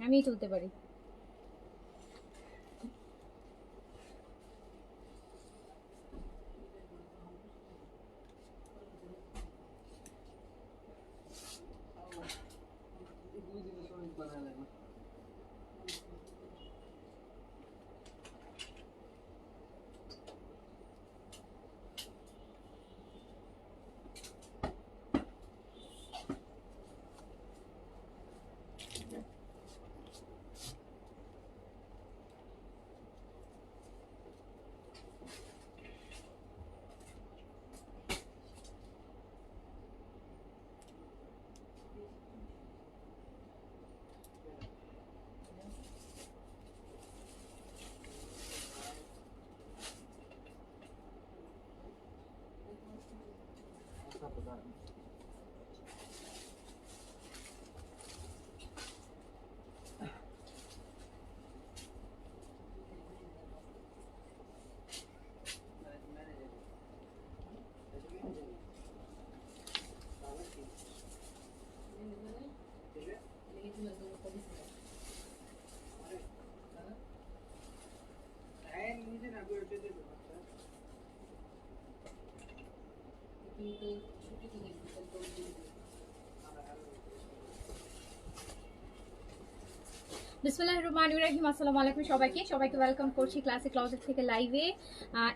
আমি তুলতে পারি। বিসমিল্লাহির রহমানির রহিম। আসসালামু আলাইকুম সবাইকে ওয়েলকাম করছি ক্লাসিক ক্লজেট থেকে লাইভে।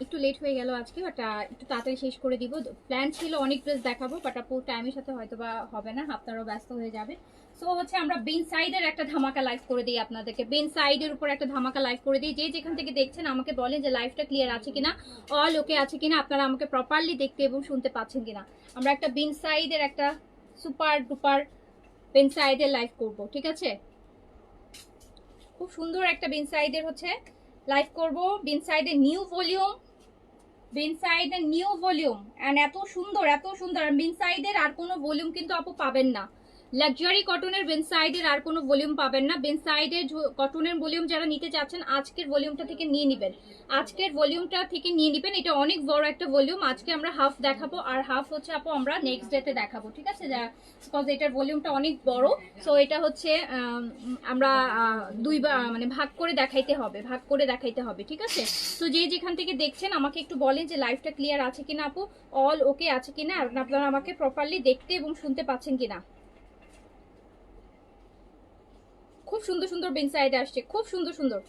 একটু লেট হয়ে গেল আজকে, বাট একটু তাড়াতাড়ি শেষ করে দিব। প্ল্যান ছিল অনেক ড্রেস দেখাবো, বাট আপু টাইমের সাথে হয়তো বা হবে না, আপনারাও ব্যস্ত হয়ে যাবে। সো হচ্ছে আমরা বিন সাইডের একটা ধামাকা লাইভ করে দিই আপনাদেরকে, বিন সাইডের উপর একটা ধামাকা লাইভ করে দিই। যে যেখান থেকে দেখছেন আমাকে বলেন যে লাইভটা ক্লিয়ার আছে কিনা, অল ওকে আছে কিনা, আপনারা আমাকে প্রপারলি দেখতে এবং শুনতে পাচ্ছেন কিনা। আমরা একটা বিন সাইডের একটা সুপার ডুপার বিন সাইডের লাইভ করব, ঠিক আছে? খুব সুন্দর একটা বিন সাইডের হচ্ছে লাইভ করব। বিন সাইডের নিউ ভলিউম, বিন সাইডের নিউ ভলিউম এন্ড এত সুন্দর। বিন সাইডের আর কোনো ভলিউম কিন্তু আপু পাবেন না। লাক্সারি কটনের বিন সাইডের আর কোনো ভলিউম পাবেন না। বিন সাইডের কটনের ভলিউম যারা নিতে চাচ্ছেন আজকের ভলিউমটা থেকে নিয়ে নেবেন, আজকের ভলিউমটা থেকে নিয়ে নেবেন। এটা অনেক বড় একটা ভলিউম। আজকে আমরা হাফ দেখাবো আর হাফ হচ্ছে আপু আমরা নেক্সট ডেতে দেখাবো, ঠিক আছে? বিকজ এটার ভলিউমটা অনেক বড়। সো এটা হচ্ছে আমরা মানে ভাগ করে দেখাইতে হবে, ঠিক আছে? তো যে যেখান থেকে দেখছেন আমাকে একটু বলেন যে লাইভটা ক্লিয়ার আছে কিনা আপু, অল ওকে আছে কিনা, আর আপনারা আমাকে প্রপারলি দেখতে এবং শুনতে পাচ্ছেন কিনা। খুব সুন্দর বিন সাইড আসছে, খুব সুন্দর।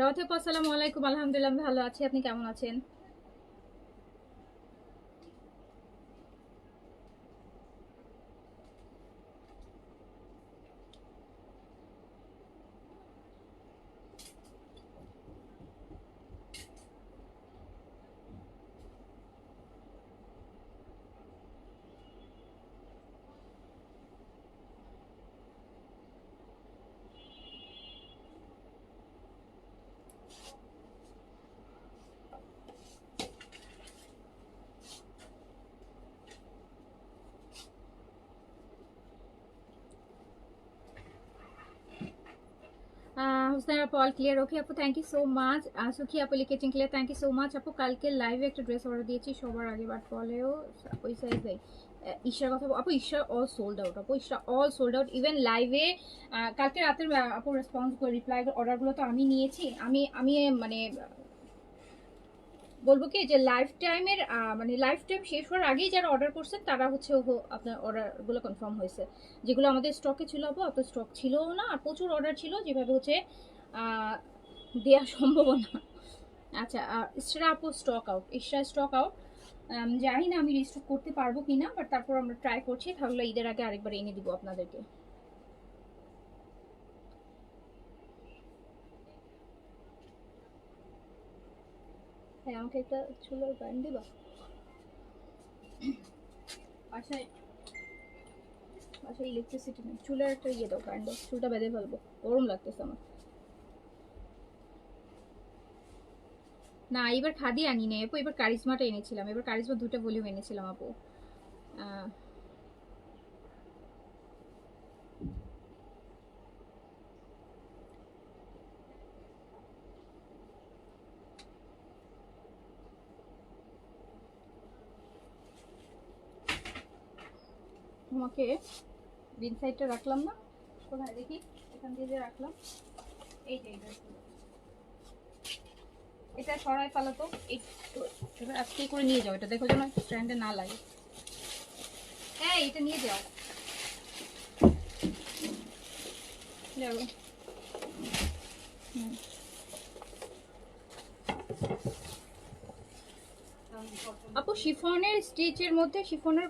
রথেপ আসসালামু আলাইকুম। আলহামদুলিল্লাহ ভালো আছি, আপনি কেমন আছেন? হুসনাইন আপু অল ক্লিয়ার, ওকে আপু থ্যাংক ইউ সো মাচ। সুখী আপু লিখেছেন clear, thank you so much আপু। কালকে লাইভে একটা ড্রেস অর্ডার দিয়েছি সবার আগে, বাট বলেও ওই সাইজে ঈশার কথা আপু, ঈশা অল সোল্ড আউট আপু, Isha all sold out. Even লাইভে কালকে রাতের আপু রেসপন্স করে রিপ্লাই অর্ডারগুলো তো আমি নিয়েছি। আমি আমি মানে বলবো কি যে লাইফ টাইমের মানে লাইফ টাইম শেষ হওয়ার আগেই যারা অর্ডার করছেন তারা হচ্ছে আপনার অর্ডারগুলো কনফার্ম হয়েছে। যেগুলো আমাদের স্টকে ছিল আপু, অত স্টক ছিল না, আর প্রচুর অর্ডার ছিল যেভাবে হচ্ছে দেওয়া সম্ভব না। আচ্ছা, ইসরা আপু স্টক আউট। জানি না আমি রিস্টক করতে পারবো কিনা, বাট তারপর আমরা ট্রাই করছি, তাহলে ঈদের আগে আরেকবার এনে দিব আপনাদেরকে। হ্যাঁ, আমাকে একটা চুলোর ব্যান্ড দিবা বাসায়, বাসায় ইলেকট্রিসিটি নেই। চুলের একটা ইয়ে দাও, ব্যান্ড দাও, চুলটা বেঁধে ফেলবো, গরম লাগতেছে আমার। না, এবার খাদি আনি নাই আপু, এবার কারিজমাটা এনেছিলাম। এবার কারিজমা দুটো ভলিউম এনেছিলাম আপু। তোমাকে বিন সাইডটা রাখলাম না, কোথায় দেখি, এখান দিয়ে যে রাখলাম, এই যে এটা সরাই পালাতো, আজকে করে নিয়ে যাও, এটা দেখো যেন স্ট্যান্ডে না লাগে। হ্যাঁ এটা নিয়ে যাও, যাবো। আপু শিফনের স্টিচের মধ্যে, শিফনের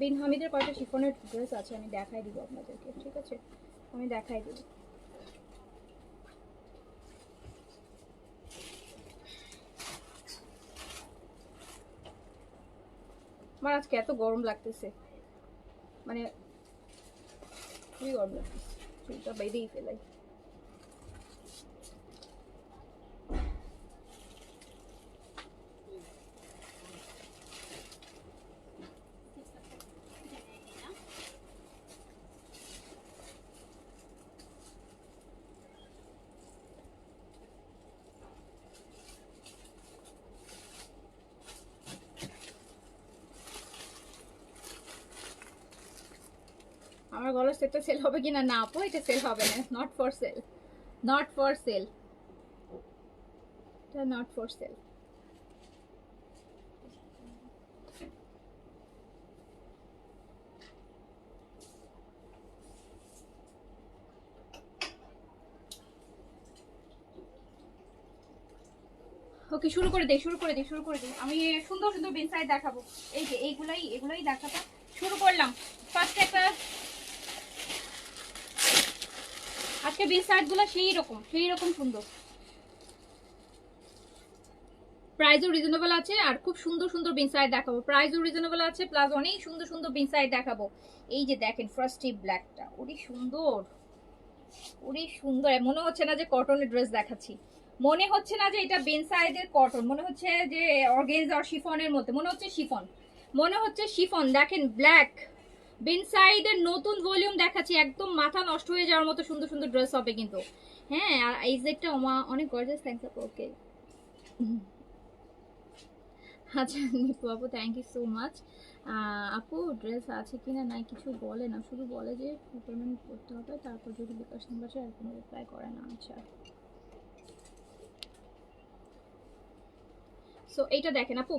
বিন হামিদের কয়েকটা শিফনের ড্রেস আছে, আমি দেখাই দিব আপনাদেরকে, ঠিক আছে? আমি দেখাই দিব। আমার আজকে এত গরম লাগতেছে, মানে খুবই গরম লাগতেছে, চুলটা বেঁধেই ফেলাই। আমার গলার সেটটা সেল হবে কিনা না আপু, এটা সেল হবে না, not for sale, not for sale, এটা নট ফর সেল। ওকে শুরু করে দিই, শুরু করে দিই, শুরু করে দিই। আমি সুন্দর সুন্দর বিন সাইড দেখাবো, এই যে এগুলাই দেখাবো। শুরু করলাম ফার্স্ট একটা, আজকে বিন সাইড গুলো সেই রকম সুন্দর, প্রাইসও রিজনেবল আছে, আর খুব সুন্দর সুন্দর বিন সাইড দেখাবো। প্রাইসও রিজনেবল আছে, প্লাস অনেক সুন্দর সুন্দর বিন সাইড দেখাবো। এই যে দেখেন ফার্স্ট এই ব্ল্যাকটা, ওরে সুন্দর, ওরে সুন্দর, মনে হচ্ছে না যে কটনের ড্রেস দেখাচ্ছি, মনে হচ্ছে না যে এটা বিন সাইডের কটন, মনে হচ্ছে যে অর্গানজা আর শিফনের মধ্যে, মনে হচ্ছে শিফন, মনে হচ্ছে শিফন। দেখেন ব্ল্যাক বিন সাইডের নতুন ভলিউম দেখাচ্ছি, একদম মাথা নষ্ট হয়ে যাওয়ার মতো সুন্দর সুন্দর ড্রেস হবে কিন্তু। হ্যাঁ আর এই যেটা অনেক গর্জিয়াস, থ্যাঙ্কস আপু। ওকে আচ্ছা নিপু আপু থ্যাংক ইউ সো মাচ। আপু ড্রেস আছে কিনা নাই কিছু বলে না, শুধু বলে যে পেমেন্ট করতে হবে, তারপর যদি বিকাশ নাম্বার চাই আর কোনো রিপ্লাই করে না। আচ্ছা সো এইটা দেখেন আপু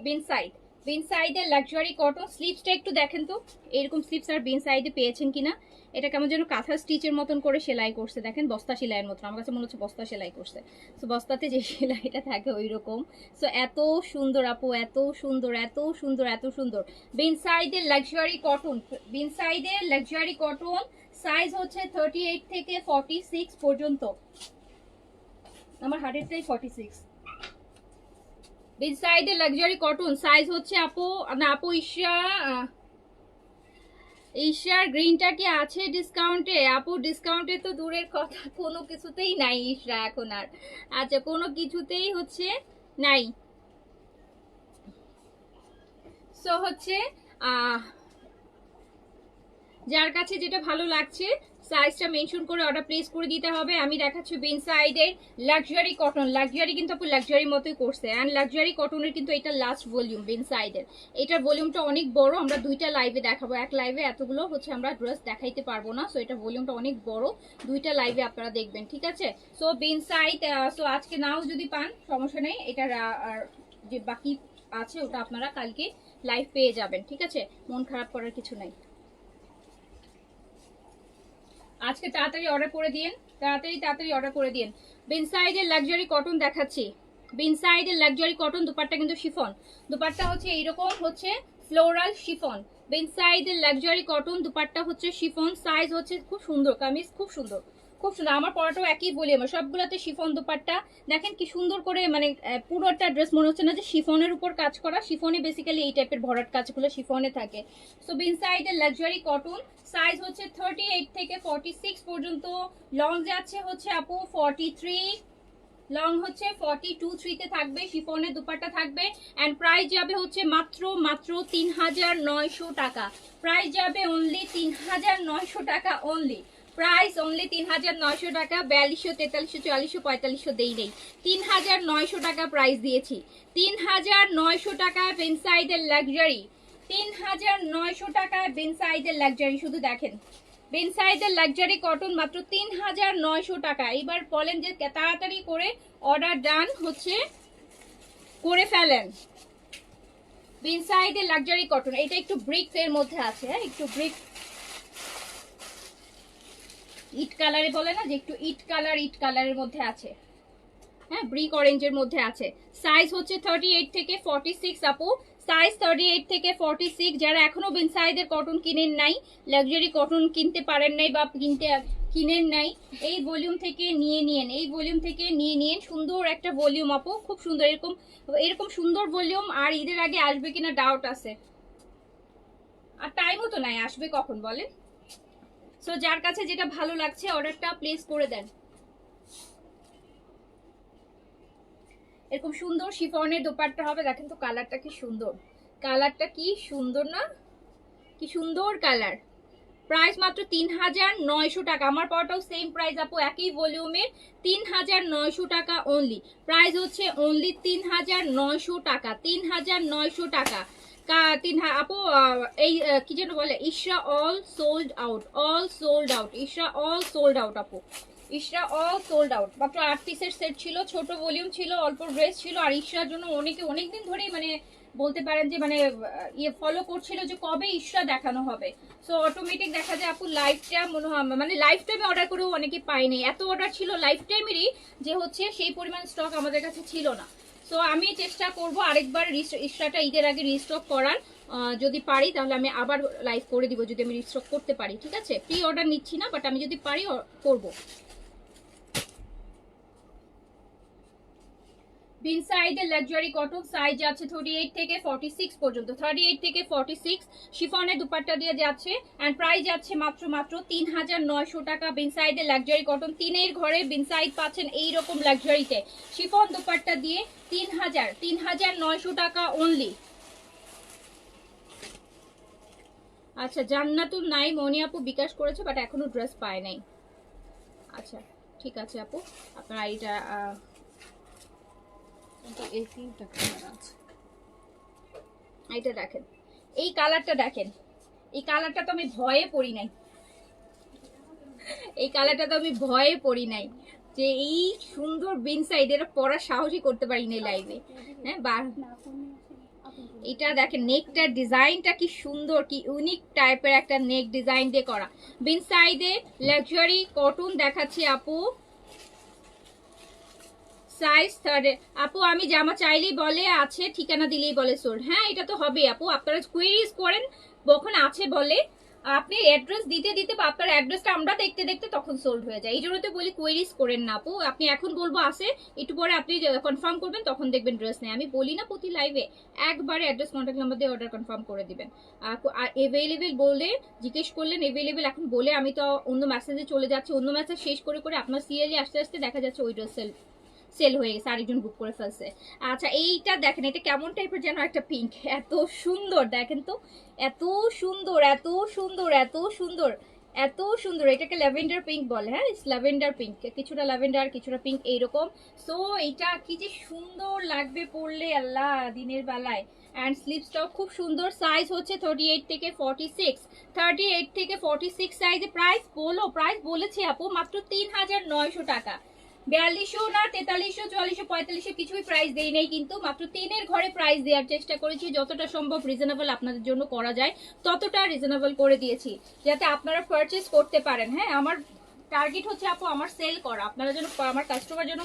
বিন সাইডের লাক্সারি কটন, স্লিভসটা একটু দেখেন তো, এরকম স্লিভস আর বিন সাইডে পেয়েছেন কিনা। এটা কেমন যেন কাঁথা স্টিচের মতন করে সেলাই করছে, দেখেন বস্তা সেলাইয়ের মতন, আমার কাছে মনে হচ্ছে বস্তা সেলাই করছে। সো বস্তাতে যে সেলাইটা থাকে ওই রকম। সো এত সুন্দর আপু, এত সুন্দর, এত সুন্দর, এত সুন্দর। বিন সাইডের লাক্সারি কটন, বিন সাইডের লাক্সারি কটন, সাইজ হচ্ছে 38 থেকে 46 পর্যন্ত, আমার হার্টেরটাই 46। বিন সাইডের লাক্সারি কটন, সাইজ হচ্ছে আপু না আপু ঈশার গ্রিনটা কি আছে ডিসকাউন্টে? আপু ডিসকাউন্টে তো দূরের কথা, কোনো কিছুতেই নাই ঈশা এখন আর। আচ্ছা কোনো কিছুতেই হচ্ছে নাই। সো হচ্ছে যার কাছে যেটা ভালো লাগছে সাইজটা মেনশন করে অর্ডার প্লেস করে দিতে হবে। আমি দেখাচ্ছি বিন সাইডের লাক্সারি কটন, লাক্সারি কিন্তু আপু লাক্সারি মতোই করছে, অ্যান্ড লাক্সারি কটনের কিন্তু এটা লাস্ট ভলিউম বিন সাইডের, এটার ভলিউমটা অনেক বড়, আমরা দুইটা লাইভে দেখাবো, এক লাইভে এতগুলো হচ্ছে আমরা ড্রেস দেখাইতে পারবো না। সো এটা ভলিউমটা অনেক বড়, দুইটা লাইভে আপনারা দেখবেন, ঠিক আছে? সো বিন সাইড, সো আজকে নাও যদি পান সমস্যা নেই, এটার যে বাকি আছে ওটা আপনারা কালকে লাইভ পেয়ে যাবেন, ঠিক আছে? মন খারাপ করার কিছু নাই, আজকে তাড়াতাড়ি অর্ডার করে দিন, তাড়াতাড়ি অর্ডার করে দিন। বিন সাইডের লাক্সারি কটন দেখাচ্ছি, বিন সাইডের লাক্সারি কটন, দুপাট্টা কিন্তু শিফন, দুপাট্টা হচ্ছে এইরকম হচ্ছে ফ্লোরাল শিফন। বিন সাইডের লাক্সারি কটন, দুপাট্টা হচ্ছে শিফন, সাইজ হচ্ছে খুব সুন্দর, কামিজ খুব সুন্দর, খুব সুন্দর। আমার পরাটাও একই বলি, আমার সবগুলোতে শিফন দুপাট্টা, দেখেন কি সুন্দর করে, মানে পুরোটা ড্রেস মনে হচ্ছে না যে শিফনের উপর কাজ করা, শিফনে বেসিক্যালি এই টাইপের ভরাট কাজগুলো শিফনে থাকে। সো বিন সাইডের লাক্সারি কটন, সাইজ হচ্ছে 38 থেকে 46 পর্যন্ত, লং যাচ্ছে হচ্ছে আপু 43, লং হচ্ছে 42-3 থাকবে, শিফনের দুপাট্টা থাকবে, এন্ড প্রাইস যাবে হচ্ছে মাত্র 3900 টাকা, প্রাইস যাবে অনলি 3900 টাকা, অনলি প্রাইস অনলি 3900 টাকা। 4200, 4300, 4400, 4500 দেই নেই, 3900 টাকা প্রাইস দিয়েছি, 3900 টাকা বিন সাইডের লাক্সারি, 3900 টাকায় বিন সাইজের লাক্সারি। শুধু দেখেন বিন সাইজের লাক্সারি কটন মাত্র 3900 টাকা। এবার বলেন যে তাড়াতাড়ি করে অর্ডার ডান হচ্ছে করে ফেলেন। বিন সাইজের লাক্সারি কটন, এটা একটু ব্রিক্স এর মধ্যে আছে, হ্যাঁ একটু ব্রিক ইট কালারে বলে না, যে একটু ইট কালারের মধ্যে আছে, হ্যাঁ ব্রিক অরেঞ্জের মধ্যে আছে। সাইজ হচ্ছে 38 থেকে 46 আপু, সাইজ 38 থেকে 46। যারা এখনো বিন সাইজের কটন কিনেন নাই, লাক্সারি কটন কিনতে পারেন নাই বা কিনেন নাই, এই ভলিউম থেকে নিয়ে নিন, এই ভলিউম থেকে নিয়ে নিন। সুন্দর একটা ভলিউম আপু, খুব সুন্দর, এরকম সুন্দর ভলিউম আর ঈদের আগে আসবে কিনা ডাউট আছে, আর টাইমও তো নাই, আসবে কখন বলেন। সো যার কাছে যেটা ভালো লাগছে অর্ডারটা প্লেস করে দেন। এরকম সুন্দর শিফনের দোপাট্টা হবে, দেখেন তো কালারটা কি সুন্দর, কালারটা কি সুন্দর না, কি সুন্দর কালার। প্রাইস মাত্র 3900 টাকা। আমার পাওয়াটাও সেম প্রাইস আপু, একই ভলিউমের 3900 টাকা অনলি। প্রাইস হচ্ছে অনলি 3900 টাকা, 3900 টাকা। আপু এই কি যেন বলে, Ishra all sold out, all sold out, Ishra all sold out আপু, ইশরা অল সোল্ড আউট। মাত্র 8 পিসের সেট ছিল, ছোট ভলিউম ছিল, অল্প ড্রেস ছিল। আর ইশরার জন্য অনেকদিন ধরেই মানে বলতে পারেন যে মানে ইয়ে ফলো করছিল যে কবে ইশরা দেখানো হবে। সো অটোমেটিক দেখা যায় আপু লাইফটা মনে হয় মানে লাইফ টাইমে অর্ডার করেও অনেকে পায়নি, এত অর্ডার ছিল লাইফ টাইমেরই যে হচ্ছে সেই পরিমাণ স্টক আমাদের কাছে ছিল না। সো আমি চেষ্টা করব আরেকবার ইশরাটা ঈদের আগে রিস্টক করার, যদি পারি তাহলে আমি আবার লাইভ করে দিব, যদি আমি রিস্টক করতে পারি। ঠিক আছে, প্রি অর্ডার নিচ্ছি না, বাট আমি যদি পারি করব। বিন সাইডের লাক্সারি কটন, সাইজ আছে 38 থেকে 46 পর্যন্ত, 38 থেকে 46। শিফনের দুপাট্টা দিয়ে যাচ্ছে এন্ড প্রাইস যাচ্ছে মাত্র 3900 টাকা। বিন সাইডের লাক্সারি কটন, তিনের ঘরে বিন সাইড পাচ্ছেন এইরকম লাক্সারিতে শিফন দুপাট্টা দিয়ে 3900 টাকা অনলি। আচ্ছা জান্নাতুল নাই, মনি আপু বিকাশ করেছে বাট এখনো ড্রেস পায় নাই। আচ্ছা ঠিক আছে আপু, আপনার আইডিটা এইটা দেখেন, এই কালারটা দেখেন, এই কালারটা তো আমি ভয়ে পড়ি নাই, এই কালারটা তো আমি ভয়ে পড়ি নাই যে এই সুন্দর বিন সাইড, এটা পরার সাহসই করতে পারি নাই লাইভে। হ্যাঁ এটা দেখেন নেকটার ডিজাইনটা কি সুন্দর, কি ইউনিক টাইপের একটা নেক ডিজাইন দিয়ে করা। বিন সাইডে লাক্সারি কটন দেখাচ্ছি আপু, সাইজ 30। আপু আমি জামা চাইলেই বলে আছে, ঠিকানা দিলেই বলে সোল্ড। হ্যাঁ এটা তো হবে আপু, আপনারা কোয়েরিজ করেন কখন আছে বলে, আপনি অ্যাড্রেস দিতে দিতে বা আপনার অ্যাড্রেসটা আমরা দেখতে দেখতে তখন সোল্ড হয়ে যায়। এই জন্য তো বলি কোয়েরিজ করেন না আপু, আপনি এখন বলবো আছে, একটু পরে আপনি কনফার্ম করবেন, তখন দেখবেন ড্রেস নেই। আমি বলি না প্রতি লাইভে একবারে অ্যাড্রেস কন্ট্যাক্ট নাম্বার দিয়ে অর্ডার কনফার্ম করে দিবেন। অ্যাভেলেবেল বলে জিজ্ঞেস করলেন, অ্যাভেলেবেল এখন বলে আমি তো অন্য মেসেজে চলে যাচ্ছি, অন্য মেসেজ শেষ করে আপনার সিএলই আসতে আসতে দেখা যাচ্ছে ওই ড্রেস সেল হয়ে গেছে, আরেকজন বুক করে ফেলছে। আচ্ছা এইটা দেখেন, এটা কেমন টাইপের যেন একটা পিঙ্ক, এত সুন্দর দেখেন তো, এত সুন্দর এত সুন্দর এত সুন্দর এত সুন্দর। এটাকে ল্যাভেন্ডার পিঙ্ক বলে, হ্যাঁ ল্যাভেন্ডার পিঙ্ক, কিছুটা ল্যাভেন্ডার কিছুটা পিঙ্ক এইরকম। সো এটা কি যে সুন্দর লাগবে পরলে আল্লাহ দিনের বেলায়। অ্যান্ড স্লিভসটাও খুব সুন্দর। সাইজ হচ্ছে 38 থেকে 46, 38 থেকে 46 সাইজে। প্রাইস বলেছি আপু মাত্র 3900 টাকা। 4200 না 4300 4400 4500 কিছুই প্রাইস দেই নাই, কিন্তু মাত্র 3-এর ঘরে প্রাইস দেওয়ার চেষ্টা করেছি, যতটা সম্ভব রিজনেবল আপনাদের জন্য করা যায় ততটা রিজনেবল করে দিয়েছি যাতে আপনারা পারচেজ করতে পারেন। হ্যাঁ আমার টার্গেট হচ্ছে আপু আমার সেল করা, আপনারা যেন আমার কাস্টমার যেন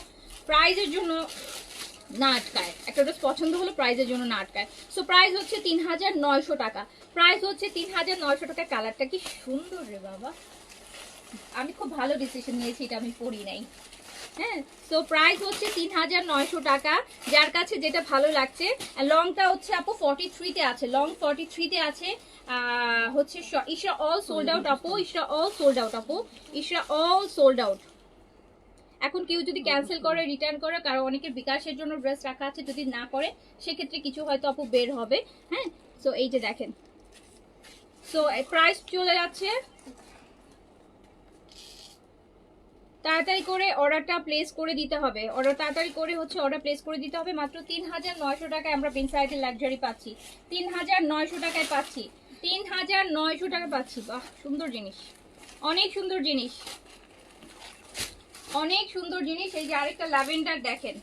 প্রাইজের জন্য না আটকায়, একটা ড্রেস পছন্দ হলো প্রাইজের জন্য না আটকায়। সো প্রাইস হচ্ছে 3900 টাকা, প্রাইস হচ্ছে 3900 টাকা। কালারটা কি সুন্দর রে বাবা, আমি খুব ভালো ডিসিশন নিয়েছি, এটা আমি পরি নাই। হ্যাঁ সো প্রাইস হচ্ছে 3900 টাকা। যার কাছে যেটা ভালো লাগছে, লংটা হচ্ছে আপু 43-তে আছে, লং 43-তে আছে। হচ্ছে ইশরা অল সোল্ড আউট আপু, ইশরা অল সোল্ড আউট আপু, ইশরা অল সোল্ড আউট। এখন কেউ যদি ক্যান্সেল করে রিটার্ন করে, কারণ অনেকের বিকাশের জন্য ড্রেস রাখা আছে, যদি না করে সেক্ষেত্রে কিছু হয়তো আপু বের হবে। হ্যাঁ সো এই যে দেখেন, সো প্রাইস চলে যাচ্ছে তাড়াতাড়ি করে অর্ডারটা প্লেস করে দিতে হবে, অর্ডার তাড়াতাড়ি করে হচ্ছে অর্ডার প্লেস করে দিতে হবে। মাত্র 3900 টাকায় আমরা বিনসাইডের লাক্সারি পাচ্ছি, 3900 টাকায় পাচ্ছি, 3900 টাকা পাচ্ছি। বাহ, সুন্দর জিনিস, অনেক সুন্দর জিনিস, অনেক সুন্দর জিনিস। এই যে আরেকটা ল্যাভেন্ডার দেখেন,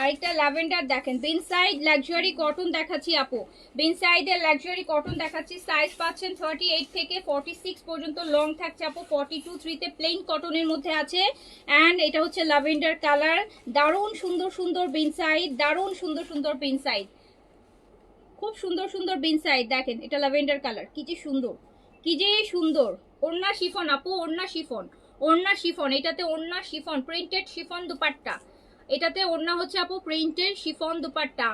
আরেকটা ল্যাভেন্ডার দেখেন, বিনসাইড লাক্সারি কটন দেখাচ্ছি আপু, বিনসাইডের লাক্সারি কটন দেখাচ্ছি। সাইজ পাচ্ছেন 38 থেকে 46 পর্যন্ত, লং থাকছে আপু 42, 3তে প্লেন কটনের মধ্যে আছে। অ্যান্ড এটা হচ্ছে ল্যাভেন্ডার কালার, দারুণ সুন্দর সুন্দর বিনসাইড, দারুণ সুন্দর সুন্দর বিনসাইড, খুব সুন্দর সুন্দর বিনসাইড দেখেন। এটা ল্যাভেন্ডার কালার, কি যে সুন্দর, কি যে সুন্দর। ওড়না শিফন আপু, ওড়না শিফন, ওড়না শিফন, এটাতে ওড়না শিফন, প্রিন্টেড শিফন দুপাট্টা, এটাতে ওড়না হচ্ছে আপু প্রিন্টেড শিফন দুপাট্টা।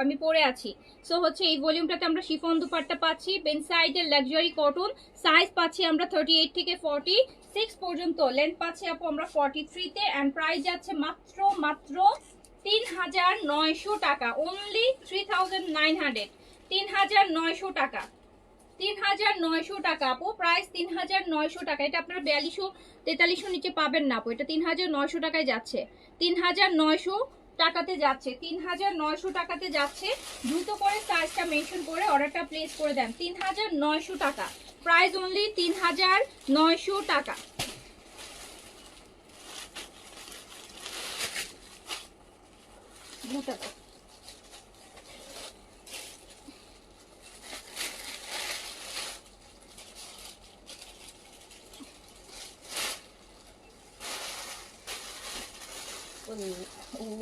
আমি পরে আছি। সো হচ্ছে এই ভলিউমটাতে আমরা শিফন দুপাট্টা পাচ্ছি, বেনসাইডের লাক্সারি কটন। সাইজ পাচ্ছি আমরা 38 থেকে 46 পর্যন্ত, লেন্থ পাচ্ছি আপু আমরা 43তে। অ্যান্ড প্রাইস যাচ্ছে মাত্র মাত্র 3900 টাকা, অনলি 3900, 3900 টাকা, 3900 টাকা আপু, প্রাইস 3900 টাকা। এটা আপনারা 4200 4300 নিচে পাবেন না আপু, এটা 3900 টাকায় যাচ্ছে, 3900 টাকাতে যাচ্ছে, 3900 টাকাতে যাচ্ছে। দ্রুত করে সাইজটা মেনশন করে অর্ডারটা প্লেস করে দেন। 3900 টাকা, প্রাইস অনলি 3900 টাকা।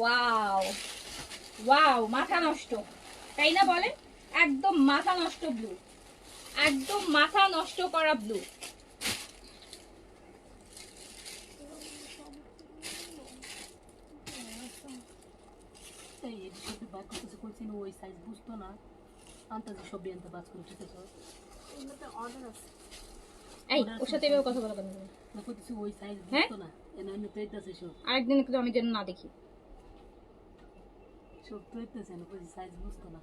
ওয়াও ওয়াও, মাথা নষ্ট, তাই না বলেন? একদম মাথা নষ্ট ব্লু, একদম মাথা নষ্ট করা ব্লু। ওই সাইজ বুঝতো না, আন্তাজি সব আনতে বাজ করে ঠিক আছে। এই ওর সাথে এভাবে কথা বলা কেন? না কইতেছি ওই সাইজ বুঝতো না, এনে আমি তো এইতাছে সব। আরেকদিন একটু আমি যেন না দেখি। সব তো এইতাছে না, কইছি সাইজ বুঝতো না।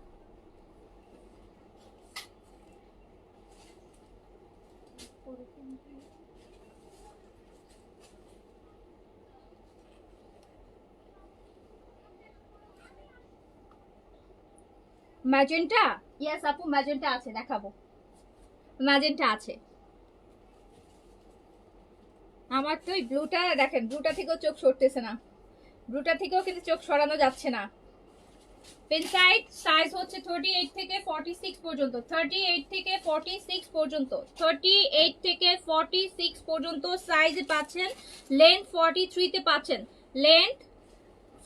ম্যাজেন্টা, ইয়েস আপু ম্যাজেন্টা আছে, দেখাবো, ম্যাজেন্টা আছে। আমার তো ওই ব্লুটা দেখেন, ব্লুটা থেকেও চোখ সরতেছে না, ব্লুটা থেকেও কিন্তু চোখ সরানো যাচ্ছে না। পেনসাইড সাইজ হচ্ছে 38 থেকে 46 পর্যন্ত, 38 থেকে 46 পর্যন্ত, 38 থেকে 46 পর্যন্ত সাইজ পাচ্ছেন। লেন্থ 43 তে পাচ্ছেন, লেন্থ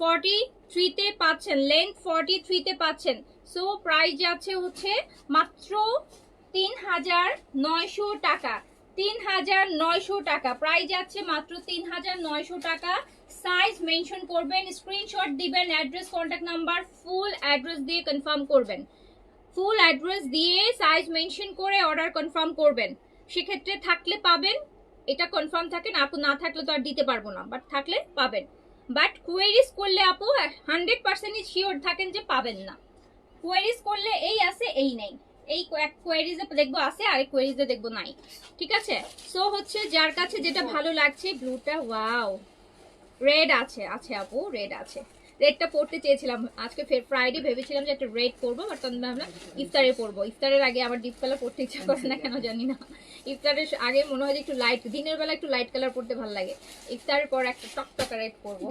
43 তে পাচ্ছেন, লেন্থ 43 তে পাচ্ছেন। সো প্রাইস যাচ্ছে হচ্ছে মাত্র 3900 টাকা, 3900 টাকা, প্রাইস যাচ্ছে মাত্র 3900 টাকা। সাইজ মেনশন করবেন, স্ক্রিনশট দিবেন, address contact number full address দিয়ে কনফার্ম করবেন, ফুল অ্যাড্রেস দিয়ে সাইজ মেনশন করে অর্ডার কনফার্ম করবেন। সেক্ষেত্রে থাকলে পাবেন, এটা কনফার্ম থাকে না আপু, না থাকলে তো আর দিতে পারবো না, বাট থাকলে পাবেন। বাট কোয়েরিজ করলে আপু 100% শিওর থাকেন যে পাবেন না। কোয়েরিজ করলে এই আছে এই নেই, এই কোয়েরিজে দেখবো আছে আর কোয়েরিজে দেখবো নাই, ঠিক আছে? সো হচ্ছে যার কাছে যেটা ভালো লাগছে, ব্লুটা ওয়াও, রেড আছে, আছে আপু রেড আছে, রেডটা পরতে চেয়েছিলাম আজকে, ফ্রাইডে ভেবেছিলাম যে একটা রেড পরবো, বাট আমরা ইফতারে পরবো। ইফতারের আগে আমার ডিপ কালার পরতে ইচ্ছা করে না কেন জানি না, ইফতারের আগে মনে হয় যে একটু লাইট, দিনের বেলা একটু লাইট কালার পরতে ভালো লাগে, ইফতারের পর একটা টকটকা রেড পরবো।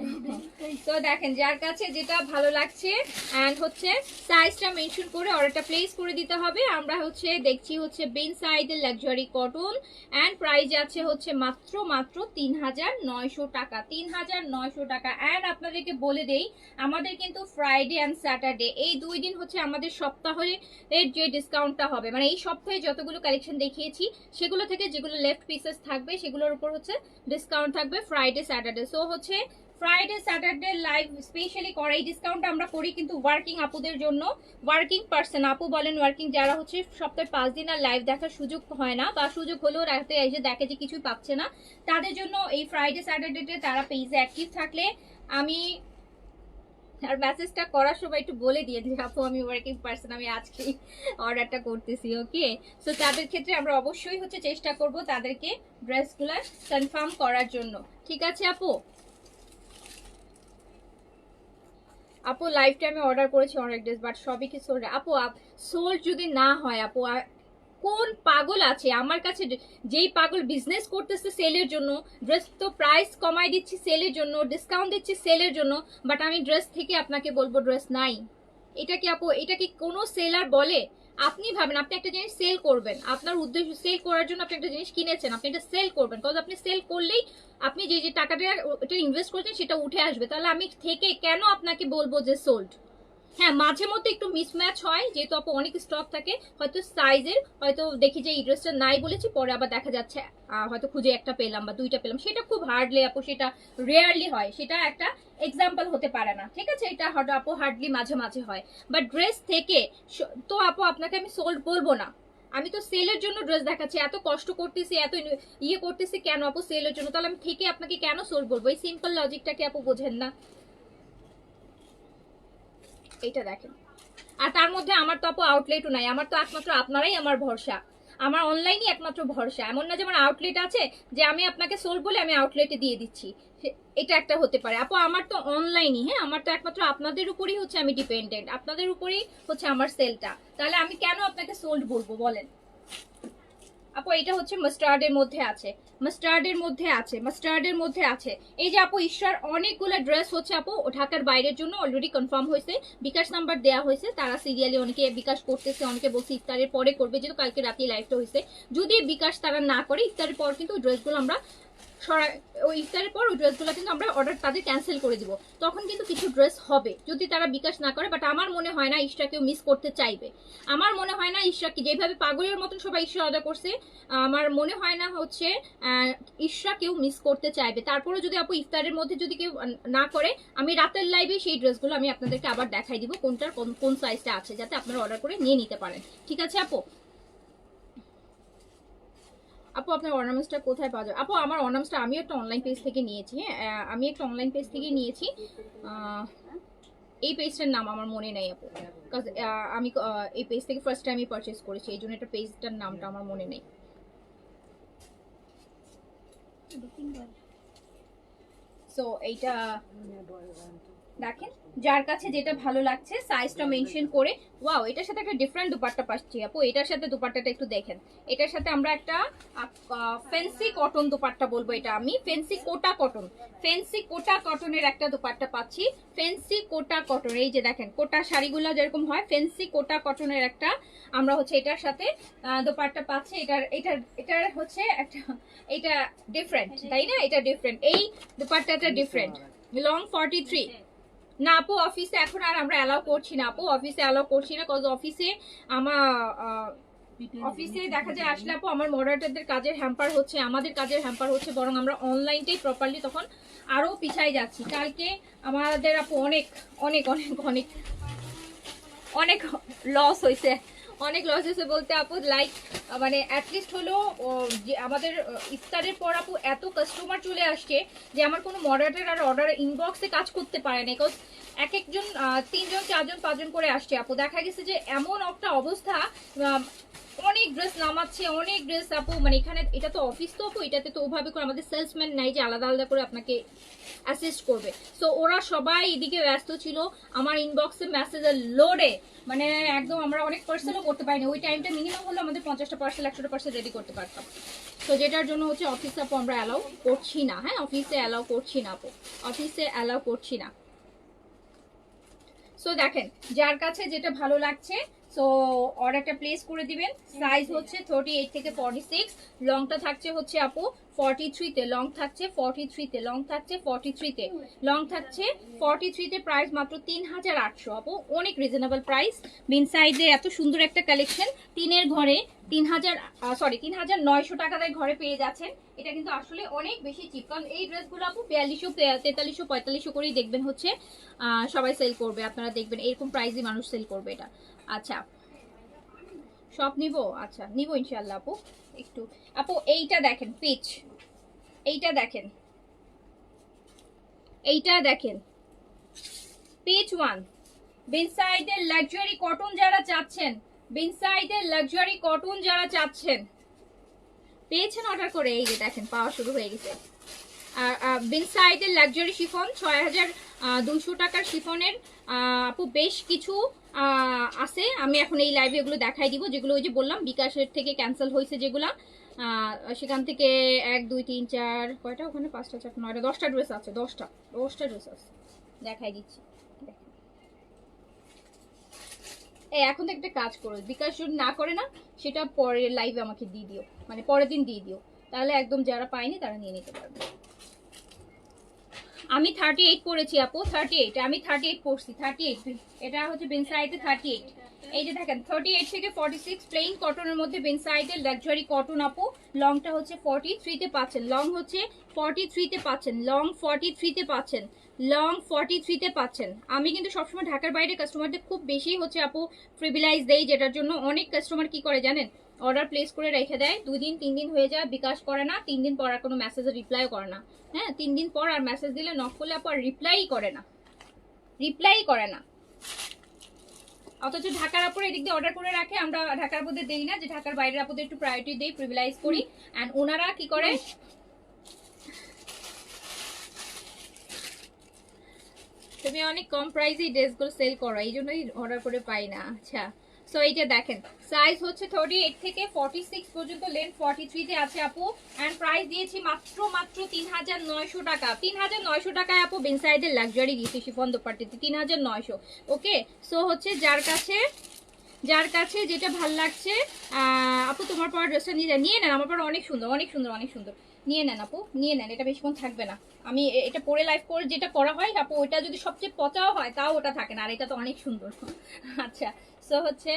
তো দেখেন যার কাছে যেটা ভালো লাগছে, অ্যান্ড হচ্ছে সাইজটা মেনশন করে অর্ডারটা প্লেস করে দিতে হবে। আমরা হচ্ছে দেখছি হচ্ছে বিনসাইডের লাক্সারি কটন, অ্যান্ড প্রাইস আছে হচ্ছে মাত্র মাত্র 3900 টাকা, 3900 টাকা। অ্যান্ড আপনাদেরকে বলে দেই, আমাদের কিন্তু ফ্রাইডে অ্যান্ড স্যাটারডে এই 2 দিন হচ্ছে আমাদের সপ্তাহের যে ডিসকাউন্টটা হবে, মানে এই সপ্তাহে যতগুলো কালেকশন দেখিয়েছি সেগুলো থেকে যেগুলো লেফট পিসেস থাকবে সেগুলোর উপর হচ্ছে ডিসকাউন্ট থাকবে ফ্রাইডে স্যাটারডে। সো হচ্ছে ফ্রাইডে স্যাটারডে লাইভ স্পেশালি করা এই ডিসকাউন্টটা আমরা করি কিন্তু ওয়ার্কিং আপুদের জন্য, ওয়ার্কিং পার্সন আপু বলেন, ওয়ার্কিং যারা হচ্ছে সপ্তাহে 5 দিন আর লাইভ দেখার সুযোগ হয় না, বা সুযোগ হলেও রাতে এসে দেখে যে কিছুই পাচ্ছে না, তাদের জন্য এই ফ্রাইডে স্যাটারডেতে তারা পেজে অ্যাক্টিভ থাকলে আমি আর মেসেজটা করার সময় একটু বলে দিয়ে যে আপু আমি ওয়ার্কিং পারসন, আমি আজকেই অর্ডারটা করতেছি। ওকে, সো তাদের ক্ষেত্রে আমরা অবশ্যই হচ্ছে চেষ্টা করব তাদেরকে ড্রেসগুলো কনফার্ম করার জন্য। ঠিক আছে আপু? আপু লাইফ টাইমে অর্ডার করেছি অনেক ড্রেস, বাট সবই কি সোল্ড? আপু সোল্ড যদি না হয় আপু, কোন পাগল আছে আমার কাছে যেই পাগল বিজনেস করতেছে সেলের জন্য, ড্রেস তো প্রাইস কমাই দিচ্ছি সেলের জন্য, ডিসকাউন্ট দিচ্ছি সেলের জন্য, বাট আমি ড্রেস থেকে আপনাকে বলবো ড্রেস নাই? এটা কি আপু, এটা কি কোনো সেলার বলে? আপনি ভাবেন আপনি একটা জিনিস সেল করবেন, আপনার উদ্দেশ্য সেল করার জন্য আপনি একটা জিনিস কিনেছেন, আপনি এটা সেল করবেন, কারণ আপনি সেল করলেই আপনি যে যে টাকাটা এটা ইনভেস্ট করেছেন সেটা উঠে আসবে, তাহলে আমি থেকে কেন আপনাকে বলবো যে সোল্ড? হ্যাঁ, মাঝে মধ্যে একটু মিসম্যাচ হয়, যেহেতু আপু অনেক স্টক থাকে, হয়তো সাইজের হয়তো দেখি যে এই ড্রেসটা নাই বলেছি, পরে আবার দেখা যাচ্ছে হয়তো খুঁজে একটা পেলাম বা দুইটা পেলাম, সেটা খুব হার্ডলি আপু, সেটা রেয়ারলি হয়, সেটা একটা এক্সাম্পল হতে পারে না। ঠিক আছে, এটা হয়তো আপু হার্ডলি মাঝে মাঝে হয়, বাট ড্রেস থেকে তো আপু আপনাকে আমি সোল্ড বলবো না। আমি তো সেলের জন্য ড্রেস দেখাচ্ছি, এত কষ্ট করতেছি, এত ইয়ে করতেছি কেন আপু সেলের জন্য, তাহলে আমি থেকে আপনাকে কেন সোল্ড বলবো? এই সিম্পল লজিকটাকে আপু বোঝেন না? এইটা দেখেন, আর তার মধ্যে আমার তো আপু আউটলেটও নাই, আমার তো একমাত্র আপনারাই আমার ভরসা, আমার অনলাইনই একমাত্র ভরসা। এমন না যে আমার আউটলেট আছে যে আমি আপনাকে সোল বলে আমি আউটলেটে দিয়ে দিচ্ছি, এটা একটা হতে পারে আপু। আমার তো অনলাইনই, হ্যাঁ, আমার তো একমাত্র আপনাদের উপরেই হচ্ছে আমি ডিপেন্ডেন্ট, আপনাদের উপরেই হচ্ছে আমার সেলটা, তাহলে আমি কেন আপনাকে সোল্ড বলবো বলেন? আপু এটা হচ্ছে মাস্টার্ডের মধ্যে আছে, মাস্টার্ডের মধ্যে আছে, মাস্টার্ডের মধ্যে আছে। এই যে আপু ঈশ্বর অনেকগুলো ড্রেস হচ্ছে আপু ঢাকার বাইরের জন্য অলরেডি কনফার্ম হয়েছে, বিকাশ নাম্বার দেওয়া হয়েছে, তারা সিরিয়ালি অনেকে বিকাশ করতেছে, অনেকে বলছে ইফতারের পরে করবে, যেহেতু কালকে রাতে লাইভটা হয়েছে। যদি বিকাশ তারা না করে, ইফতারের পর কিন্তু ড্রেসগুলো আমরা ওই ইফতারের পর ওই ড্রেসগুলো কিন্তু আমরা অর্ডার তাদের ক্যান্সেল করে দিব, তখন কিন্তু কিছু ড্রেস হবে যদি তারা বিকাশ না করে। বাট আমার মনে হয় না ইশরা কেউ মিস করতে চাইবে, আমার মনে হয় না ইশরা কি যেভাবে পাগলের মতন সবাই ইশরা অর্ডার করছে, আমার মনে হয় না হচ্ছে ইশরা কেউ মিস করতে চাইবে। তারপরে যদি আপু ইফতারের মধ্যে যদি কেউ না করে, আমি রাতের লাইভে সেই ড্রেসগুলো আমি আপনাদেরকে আবার দেখাই দিব কোনটার কোন সাইজটা আছে, যাতে আপনারা অর্ডার করে নিয়ে নিতে পারেন। ঠিক আছে আপু? আপু আপনার অর্নামেন্টসটা কোথায় পাওয়া যায়? আপু আমার অর্নামেন্টসটা আমি একটা অনলাইন পেজ থেকে নিয়েছি, হ্যাঁ, আমি একটা অনলাইন পেজ থেকে নিয়েছি। এই পেজটার নাম আমার মনে নাই আপু, বিকজ আমি এই পেজ থেকে ফার্স্ট টাইমই পারচেস করেছি, এই জন্য একটা পেজটার নামটা আমার মনে নেই। সো এইটা দেখেন, যার কাছে যেটা ভালো লাগছে সাইজটা মেনশন করে। ওয়াও, এটার সাথে একটা ডিফারেন্ট দুপাট্টা পাচ্ছি আপু, এটার সাথে দুপাট্টাটা একটু দেখেন, এটার সাথে আমরা একটা ফেন্সি কটন দুপাট্টা বলবো, এটা আমি ফেন্সি কোটা কটন, ফেন্সি কোটা কটনের একটা দুপাট্টা পাচ্ছি, ফেন্সি কোটা কটন। এই যে দেখেন কোটা শাড়িগুলো যেরকম হয়, ফেন্সি কোটা কটনের একটা আমরা হচ্ছে এটার সাথে দুপাট্টা পাচ্ছি। এটার হচ্ছে একটা, এটা ডিফারেন্ট তাই না, এটা ডিফারেন্ট, এই দুপাট্টাটা ডিফারেন্ট, লং 43। না আপু অফিসে এখন আর আমরা অ্যালাউ করছি না আপু, অফিসে অ্যালাউ করছি না, কজ অফিসে আমার অফিসে দেখা যায় আসলে আপু আমার মডারেটরদের কাজের হ্যাম্পার হচ্ছে, আমাদের কাজের হ্যাম্পার হচ্ছে, বরং আমরা অনলাইনটাই প্রপারলি তখন আরো পিছাই যাচ্ছি। কালকে আমাদের আপু অনেক অনেক অনেক অনেক অনেক লস হয়েছে, অনেক লস হয়েছে বলতে আপু লাইক মানে অ্যাটলিস্ট হলো আমাদের ইফতারের পর আপু এত কাস্টমার চলে আসছে যে আমার কোনো মডারেটর আর অর্ডার ইনবক্সে কাজ করতে পারে না, বিকজ এক একজন 3 জন 4 জন 5 জন করে আসছে আপু। দেখা গেছে যে এমন একটা অবস্থা, অনেক ড্রেস নামাচ্ছে, অনেক ড্রেস আপু, মানে এখানে এটা তো অফিস তো আপু, এটাতে তো ওভাবে করে আমাদের সেলসম্যান নাই যে আলাদা আলাদা করে আপনাকে অ্যাসিস্ট করবে। সো ওরা সবাই এদিকে ব্যস্ত ছিল, আমার ইনবক্সে মেসেজের লোডে, মানে একদম আমরা অনেক পার্সেলও করতে পারিনি, ওই টাইমটা মিনিমাম হলো আমাদের 50টা পার্সেল 100টা পার্সেল রেডি করতে পারতাম। তো যেটার জন্য হচ্ছে অফিসে আপু আমরা অ্যালাউ করছি না, হ্যাঁ, অফিসে অ্যালাউ করছি না আপু, অফিসে অ্যালাউ করছি না। সো দেখেন যার কাছে যেটা ভালো লাগছে সো অর্ডারটা প্লেস করে দিবেন। সাইজ হচ্ছে 38 থেকে 46, লংটা থাকছে হচ্ছে আপু 43 তে, লং থাকছে 43 তে, লং থাকছে 43 তে, লং থাকছে 43 তে, প্রাইস মাত্র 3800 আপু, অনেক রিজনেবল প্রাইস। বিন সাইজে এত সুন্দর একটা কালেকশন, তিনের ঘরে 3900 টাকায় ঘরে পেয়ে যাচ্ছেন, এটা কিন্তু আসলে অনেক বেশি চিপ। কারণ এই ড্রেসগুলো আপু 4200 4300 4500 করেই দেখবেন হচ্ছে সবাই সেল করবে, আপনারা দেখবেন এরকম প্রাইসই মানুষ সেল করবে এটা। আচ্ছা সব নিব, আচ্ছা নিব ইনশাল্লাহ আপু। একটু আপু এইটা দেখেন পিচ, এইটা দেখেন, এইটা দেখেন, পিচ ওয়ান, বিনসাইডের লাক্সারি কটন যারা চাচ্ছেন, বিনসাইডের লাক্সারি কটন যারা চাচ্ছেন পেয়েছেন অর্ডার করে। এই যে দেখেন পাওয়া শুরু হয়ে গেছে। বিনসাইডের লাক্সারি শিফন 6200 টাকার শিফনের আপু বেশ কিছু আছে। আমি এখন এই লাইভে এগুলো দেখাই দিব, যেগুলো ওই যে বললাম বিকাশের থেকে ক্যান্সেল হয়েছে যেগুলা, সেখান থেকে 1 2 3 4 কয়টা ওখানে 5টা 4 9টা 10টা ড্রেস আছে, 10টা ড্রেস আছে, দেখাই দিচ্ছি। এখন তো একটা কাজ করো, বিকাশ যদি না করে না সেটা পরের লাইভে আমাকে দিয়ে দিও, মানে পরের দিন দিয়ে দিও, তাহলে একদম যারা পায়নি তারা নিয়ে নিতে পারবে। আমি 38 পড়েছি আপু, 38 আমি 38 পড়ছি, 38 এটা হচ্ছে বিনসাইডে 38। এই যে দেখেন 38 থেকে 46 প্লেন কটনের মধ্যে বিনসাইডের লাক্সারি কটন আপু। লংটা হচ্ছে 43 তে পাচ্ছেন, লং হচ্ছে 43 তে পাচ্ছেন, লং 43 তে পাচ্ছেন, লং 43 তে পাচ্ছেন। আমি কিন্তু সবসময় ঢাকার বাইরে কাস্টমারদের খুব বেশি হচ্ছে আপু প্রিভিলাইজ দেই, যেটার জন্য অনেক কাস্টমার কি করে জানেন, অর্ডার প্লেস করে রেখে দেয়, 2 দিন 3 দিন হয়ে যায়, বিকাশ করে না, 3 দিন পর আর কোনো মেসেজের রিপ্লাই করে না। হ্যাঁ 3 দিন পর আর মেসেজ দিলে নক করলে আপু আর রিপ্লাই করে না, রিপ্লাই করে না। অথচ ঢাকার আপুর এদিক দিয়ে অর্ডার করে রাখে, আমরা ঢাকার আপুদের দেই না, যে ঢাকার বাইরের আপুদের একটু প্রায়োরিটি দেই, প্রিভিলাইজ করি। এন্ড ওনারা কি করে, তুমি অনেক কম প্রাইসে ড্রেসগুলো সেল করো, এই জন্যই অর্ডার করে পাই না। আচ্ছা সো এইটা দেখেন সাইজ হচ্ছে 38 থেকে 46 পর্যন্ত, লেন্থ 43 তে আছে আপু। এন্ড প্রাইস দিয়েছি মাত্র 3900 টাকা, 3900 টাকায় আপু বিনসাইডের লাক্সারি দিয়েছি শিফন দোপাট্টিতে, 3900। ওকে সো হচ্ছে যার কাছে যেটা ভাল লাগছে আপু তোমার পর ড্রেসটা নিয়ে নেন, আমার পর অনেক সুন্দর অনেক সুন্দর অনেক সুন্দর, নিয়ে নেন আপু নিয়ে নেন, এটা বেশিক্ষণ থাকবে না। আমি এটা পরে লাইভ করে যেটা করা হয় আপু, ওইটা যদি সবচেয়ে পচাও হয় তাও ওটা থাকে না, আর এটা তো অনেক সুন্দর। আচ্ছা সো হচ্ছে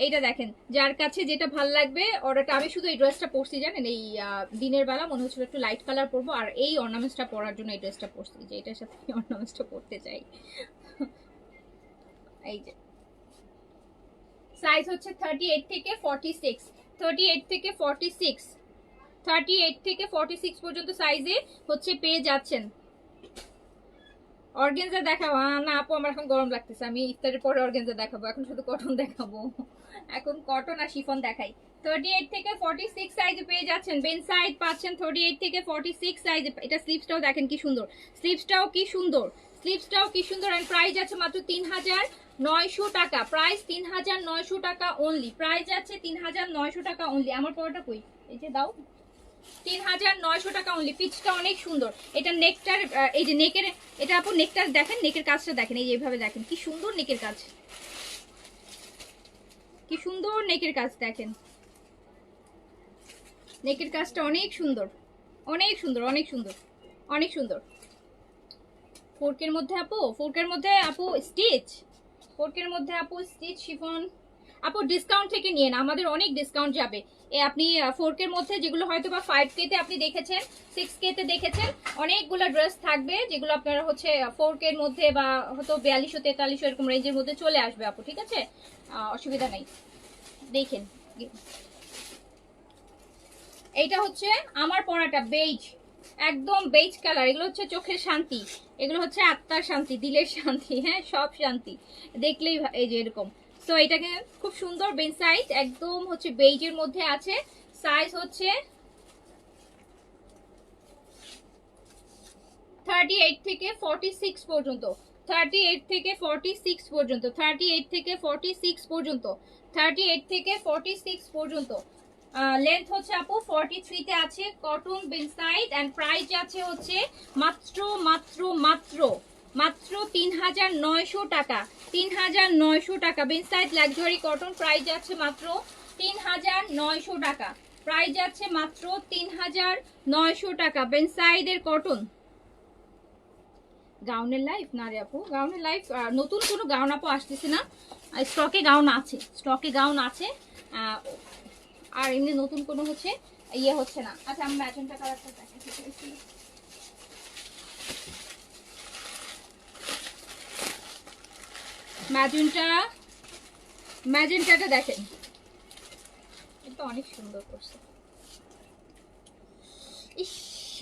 এইটা দেখেন, যার কাছে যেটা ভাল লাগবে অর্ডারটা। আমি শুধু এই ড্রেসটা পরছি জানেন, এই দিনের বেলা মনে হচ্ছিল একটু লাইট কালার পরবো, আর এই অর্নামেন্টসটা পরার জন্য এই ড্রেসটা পরছি, যে এটার সাথে অর্নামেন্টসটা পরতে চাই। এই যে সাইজ হচ্ছে 38 থেকে 46, 38 থেকে 46, 38 থেকে 46 পর্যন্ত সাইজে হচ্ছে পেয়ে যাচ্ছেন। অর্গানজা দেখাবো না আপু, আমার এখন গরম লাগতেছে, আমি ইফতারের পরে অর্গানজা দেখাবো, এখন শুধু কটন দেখাবো, এখন কটন আর শিফন দেখাই। 38 থেকে 46 সাইজে পেয়ে যাচ্ছেন, বেন সাইজ পাচ্ছেন 38 থেকে 46 সাইজে। এটা স্লিভসটাও দেখেন কি সুন্দর, স্লিভসটাও কি সুন্দর, স্লিভসটাও কি সুন্দর। এন্ড প্রাইস আছে মাত্র 3900 টাকা, প্রাইস 3900 টাকা অনলি, প্রাইস আছে 3900 টাকা অনলি। আমার পরোটা কই, এই যে দাও, 3900 টাকা অনলি। পিচটা অনেক সুন্দর, এটা নেকটার এই যে নেকের, এটা আপু নেকটার দেখেন, নেকের কাজটা দেখেন, এই যে এইভাবে দেখেন কি সুন্দর নেকের কাজ, কি সুন্দর নেকের কাজ দেখেন, নেকের কাজটা অনেক সুন্দর অনেক সুন্দর অনেক সুন্দর অনেক সুন্দর। ফোরকের মধ্যে আপু, ফোরকের মধ্যে আপু স্টিচ, ফোরকের মধ্যে আপু স্টিচ শিফন আপু ডিসকাউন্ট থেকে নিয়ে না, আমাদের অনেক ডিসকাউন্ট যাবে। আপনি 4K এর মধ্যে যেগুলো হয়তো বা 5K তে আপনি দেখেছেন, 6K তে দেখেছেন, অনেকগুলো ড্রেস থাকবে যেগুলো আপনারা হচ্ছে 4K এর মধ্যে বা হয়তো 4200 4300 এরকম রেঞ্জের মধ্যে চলে আসবে আপু, ঠিক আছে, অসুবিধা নাই। দেখেন এইটা হচ্ছে আমার পরাটা বেজ, একদম বেজ কালার, এগুলো হচ্ছে চোখের শান্তি, এগুলো হচ্ছে আত্মার শান্তি, দিলের শান্তি, হ্যাঁ সব শান্তি দেখলেই এই যে এরকম। সো এটাকে খুব সুন্দর বেন সাইজ, একদম হচ্ছে বেজের মধ্যে আছে, সাইজ হচ্ছে 38 থেকে 46 পর্যন্ত, 38 থেকে 46 পর্যন্ত, 38 থেকে 46 পর্যন্ত, 38 থেকে 46 পর্যন্ত। লেন্থ হচ্ছে আপু 43 তে আছে, কটন বেন সাইজ। এন্ড প্রাইস আছে হচ্ছে মাত্র মাত্র মাত্র মাত্র 3900 টাকা, 3900 টাকা Ben size luxury cotton. Price আছে মাত্র 3900 টাকা, প্রাইস আছে মাত্র 3900 টাকা বেন সাইডের কটন। গাউনের লাইফ না রে আপু, গাউনের লাইফ নতুন কোনো গাউন আপু আসতেছে না, স্টকে গাউন আছে, স্টকে গাউন আছে, আর এমনি নতুন কোনো হচ্ছে ইয়ে হচ্ছে না। আচ্ছা আমি ম্যাজেন্টা কালারটা দেখাচ্ছি, ম্যাজেন্টাটা দেখেন, এটা অনেক সুন্দর করছে, ইস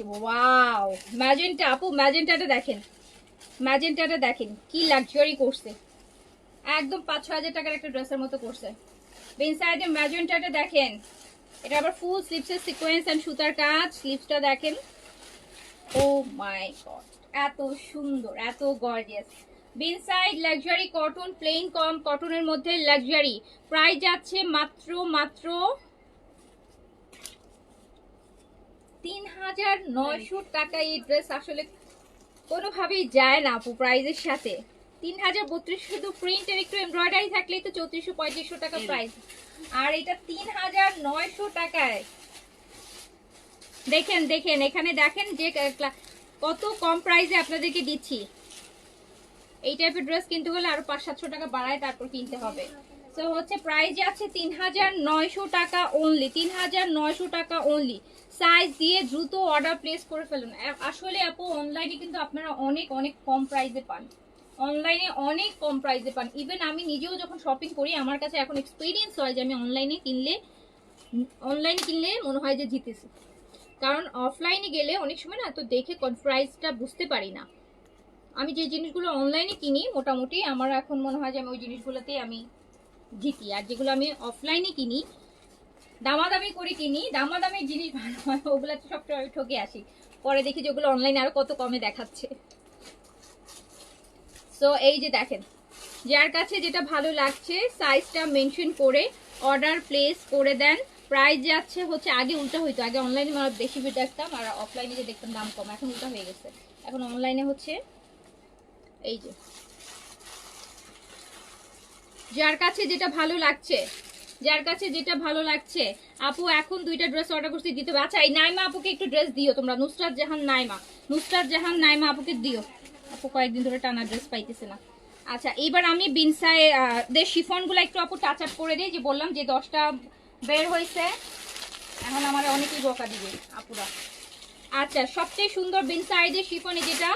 ওয়াও ম্যাজেন্টা আপু, ম্যাজেন্টাটা দেখেন, ম্যাজেন্টাটা দেখেন কি লাক্সারি করছে, একদম 5-6 হাজার টাকার একটা ড্রেসের মতো করছে। ইনসাইডে ম্যাজেন্টাটা দেখেন, এটা আবার ফুল স্লিভসের সিকোয়েন্স এন্ড সুতার কাজ। স্লিভসটা দেখেন, ও মাই গড, এত সুন্দর, এত গর্জিয়াস। বিনসাইড লাক্সারি কটন, প্লেন কম কটনের মধ্যে লাক্সারি। প্রাইস যাচ্ছে মাত্র মাত্র 3900 টাকা। এই ড্রেস আসলে কোনোভাবেই যায় না আপু প্রাইজের সাথে। 3032, শুধু প্রিন্টের একটু এমব্রয়ডারি থাকলেই তো 3400-3500 টাকা প্রাইস, আর এটা 3900 টাকায়। দেখেন দেখেন এখানে দেখেন যে কত কম প্রাইসে আপনাদেরকে দিচ্ছি। এই টাইপের ড্রেস কিনতে হলে আরো 500-700 টাকা বাড়ায় তারপর কিনতে হবে। সো হচ্ছে প্রাইস আছে 3900 টাকা অনলি, 3900 টাকা অনলি। সাইজ দিয়ে দ্রুত অর্ডার প্লেস করে ফেলুন। আসলে আপু অনলাইনে কিন্তু আপনারা অনেক অনেক কম প্রাইসে পান, অনলাইনে অনেক কম প্রাইসে পান। ইভেন আমি নিজেও যখন শপিং করি আমার কাছে এখন এক্সপিরিয়েন্স হয় যে আমি অনলাইনে কিনলে মনে হয় যে জিতেছি। কারণ অফলাইনে গেলে অনেক সময় না তো দেখে প্রাইসটা বুঝতে পারি না। আমি যে জিনিসগুলো অনলাইনে কিনি মোটামুটি আমার এখন মনে হয় যে আমি ওই জিনিসগুলোতেই আমি জিতি। আর যেগুলো আমি অফলাইনে কিনি, দামাদামি করে কিনি, দামাদামির জিনিস ভালো হয়, ওগুলোতে সবসময় আমি ঠকে আসি। পরে দেখি যেগুলো অনলাইনে আরো কত কমে দেখাচ্ছে। সো এই যে দেখেন, যার কাছে যেটা ভালো লাগছে সাইজটা মেনশন করে অর্ডার প্লেস করে দেন। প্রাইস যাচ্ছে হচ্ছে, আগে উল্টা হইতো, আগে অনলাইনে মানে বেশি দেখতাম আর অফলাইনে যে দেখতাম দাম কম, এখন উল্টা হয়ে গেছে। এখন অনলাইনে হচ্ছে এই যে, যার কাছে যেটা ভালো লাগছে, যার কাছে যেটা ভালো লাগছে। আপু এখন 2টা ড্রেস অর্ডার করছি, দিতে হবে। আচ্ছা এই নাইমা আপুকে একটু ড্রেস দিও তোমরা, নুসরাত জাহান নাইমা আপুকে দিও। আপু কয়েকদিন ধরে টানা ড্রেস পাইতেছে না। আচ্ছা এইবার আমি বিনসাই দের শিফনগুলো একটু আপু টাচ আপ করে দিই, যে বললাম যে 10টা বের হয়েছে, এখন আমার অনেকেই বকা দিবে আপুরা। আচ্ছা সবচেয়ে সুন্দর বিনসাইডের শিফনে, যেটা